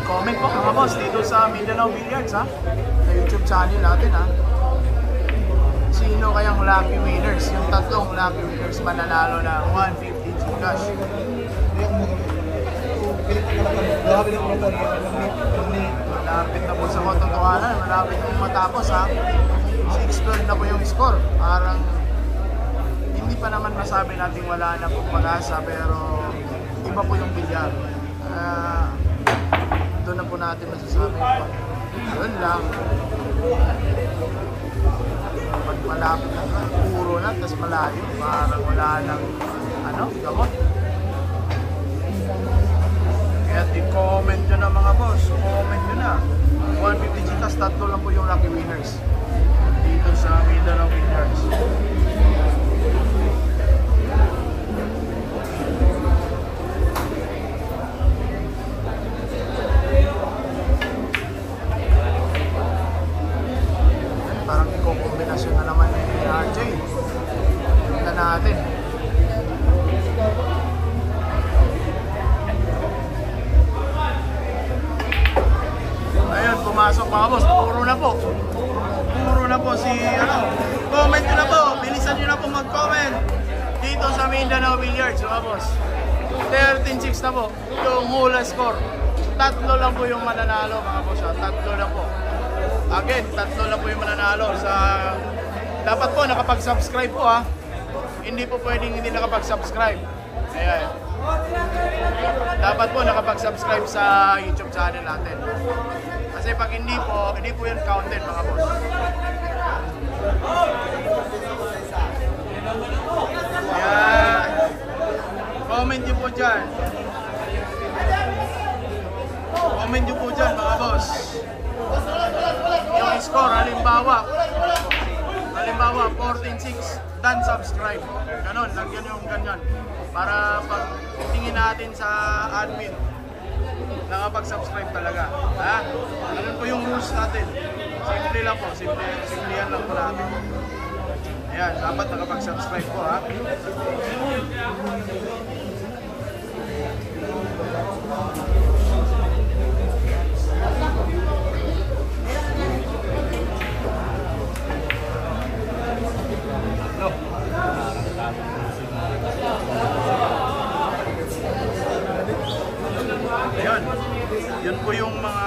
Comment po mga boss dito sa Mindanao Billiards ha. Sa YouTube channel natin ha. Sino kayang lucky winners? Yung tatlong lucky winners mananalo ng 150 Gcash. Malapit na po sa katotohanan. Malapit na matapos ha. 6-12 na po yung score. Parang hindi pa naman masabi natin wala na pong pag-asa, pero iba po yung bilyar. Doon na po natin masasabi. Doon lang. Pag malapit na, puro na, tapos malayo. Parang wala nang, gamot. Kaya i-comment nyo na mga boss. Comment nyo na. 150 Gcash, tatlo lang po yung lucky winners dito sa Mindanao Billiards. Parang iko-kombinasyon na naman ni RJ. Tignan natin. Ayun, pumasok mga boss. Puro na po. Puro na po si comment nyo na po. Bilisan nyo na po mag-comment dito sa Mindanao Billiards mga boss. 13-6 na po yung hula score. Tatlo lang po yung mananalo mga boss. Tatlo lang po. Again, tatlo lang po yung mananalo sa... Dapat po nakapag-subscribe po ha. Hindi po pwedeng hindi nakapag-subscribe. Ayan. Dapat po nakapag-subscribe sa YouTube channel natin. Kasi pag hindi po yun counted mga boss. Ayan. Comment nyo po dyan. Comment nyo po dyan mga boss. Yung score, halimbawa 14-6, done subscribe. Ganon, lagyan yung ganyan. Para pag tingin natin sa admin, nakapag-subscribe talaga. Ha? Ganun po yung rules natin. Simple lang po, simple yan lang po natin. Ayan, dapat nakapag-subscribe po ha. Ayun, yun po yung mga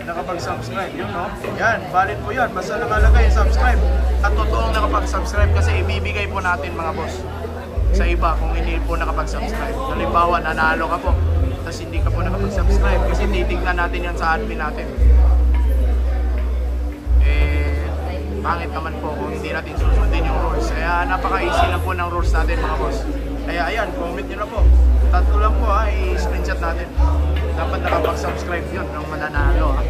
nakapag-subscribe, yun no? Yan, valid po yan, basta nakalagay subscribe at totoong nakapag-subscribe kasi ibibigay po natin mga boss sa iba kung hindi po nakapag-subscribe. Halimbawa, nanalo ka po tapos hindi ka po nakapag-subscribe kasi titignan natin yan sa admin natin. Pangit naman po kung hindi natin susundin yung rules. Kaya napaka-easy lang po ng rules natin mga boss. Kaya ayan, comment nyo na po. Tatlo lang po ha, i-screenshot natin. Dapat nakapag-subscribe yun ng mananalo ha.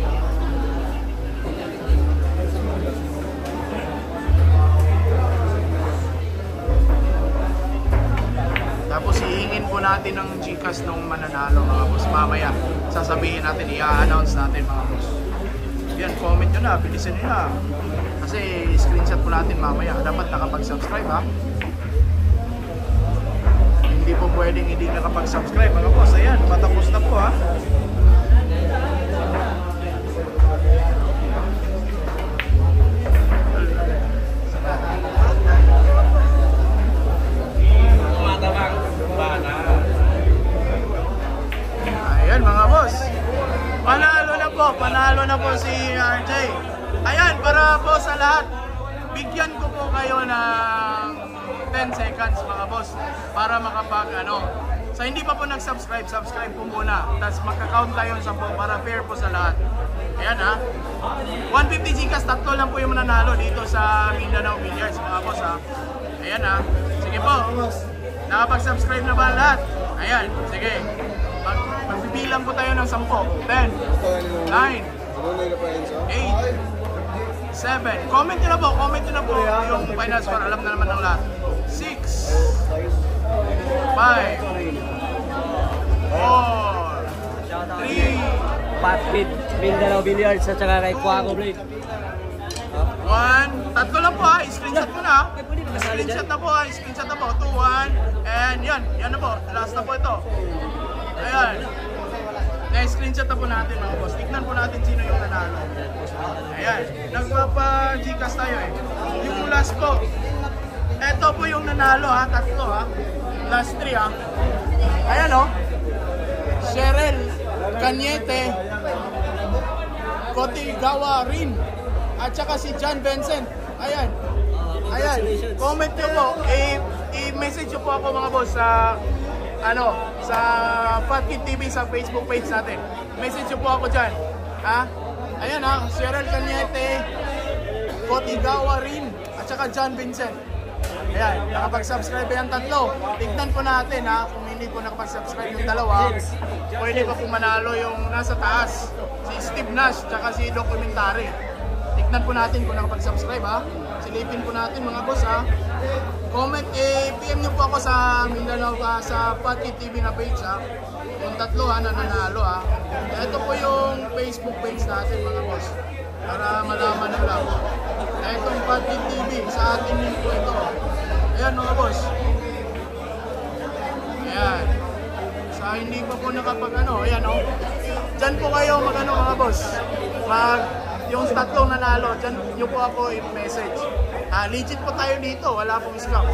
Tapos hihingin po natin ng Gcash ng mananalo mga boss. Mamaya sasabihin natin, i-announce natin mga boss. Yan, comment nyo na, bilisan nyo na. Kasi screenshot po natin mamaya. Dapat nakapag-subscribe ha. Hindi po pwedeng hindi nakapag-subscribe mga boss. Ayan, patapos na po ha. Ayan mga boss. Panalo na po si RJ. Ayan, para po sa lahat, bigyan ko po kayo ng 10 seconds mga boss para makapag sa hindi pa po nag-subscribe, subscribe po muna. Tapos magka-count tayo sa 10 para fair po sa lahat. Ayan ha. 150 Gcash, tatlo lang po yung mananalo dito sa Mindanao Billiards mga boss ha. Ayan ha. Sige po. Nakapag-subscribe na ba lahat? Ayan, sige. Magbibilang po tayo ng 10, 10, 9, 8, 7. Comment nyo na po yung finance para alam na naman ng lahat. 6, 5, 4, 3, Patpit, Mindanao Billiards at saka kay Quago Blade. 1. Tatlo lang po ha, screenshot mo na. Screenshot na po ha, screenshot na po. 2, 1, and yan na po. Last na po ito. Ayan. Na-screenshot na po natin mga boss. Tignan po natin sino yung nanalo. Ayan, nagpapa-Gcash tayo eh. Yung last po, eto po yung nanalo ha, tatlo ha. Last 3 ha. Ayan o. Cheryl Cañete, Kotigawa Rin, at saka si John Vincent. Ayan. Ayan. Comment nyo po. I-message nyo po ako mga boss sa sa Fatkid TV sa Facebook page natin. Message nyo po ako dyan. Ha? Ayan ha. Cheryl Cañete, Kotigawa Rin, at saka John Vincent. Ayan, nakapag-subscribe yung tatlo. Tignan po natin ha, kung hindi po nakapag-subscribe yung dalawa, pwede pa po manalo yung nasa taas, si Steve Nash, tsaka si Documentary. Tignan po natin kung nakapag-subscribe ha. Silipin po natin mga boss ha. Comment, PM nyo po ako sa Mindanao, sa Fatkid TV na page ha. Yung tatlo ha, na nanalo ha. Ito po yung Facebook page natin mga boss, para malaman nyo lang. Itong Fatkid TV, sa atin din po ito. Ayan mga boss. Ayan. Sa hindi pa po nakapag ayan o. Diyan po kayo mga boss. Yung tatlong nanalo, diyan nyo po ako i-message. Legit po tayo dito, wala pong scam.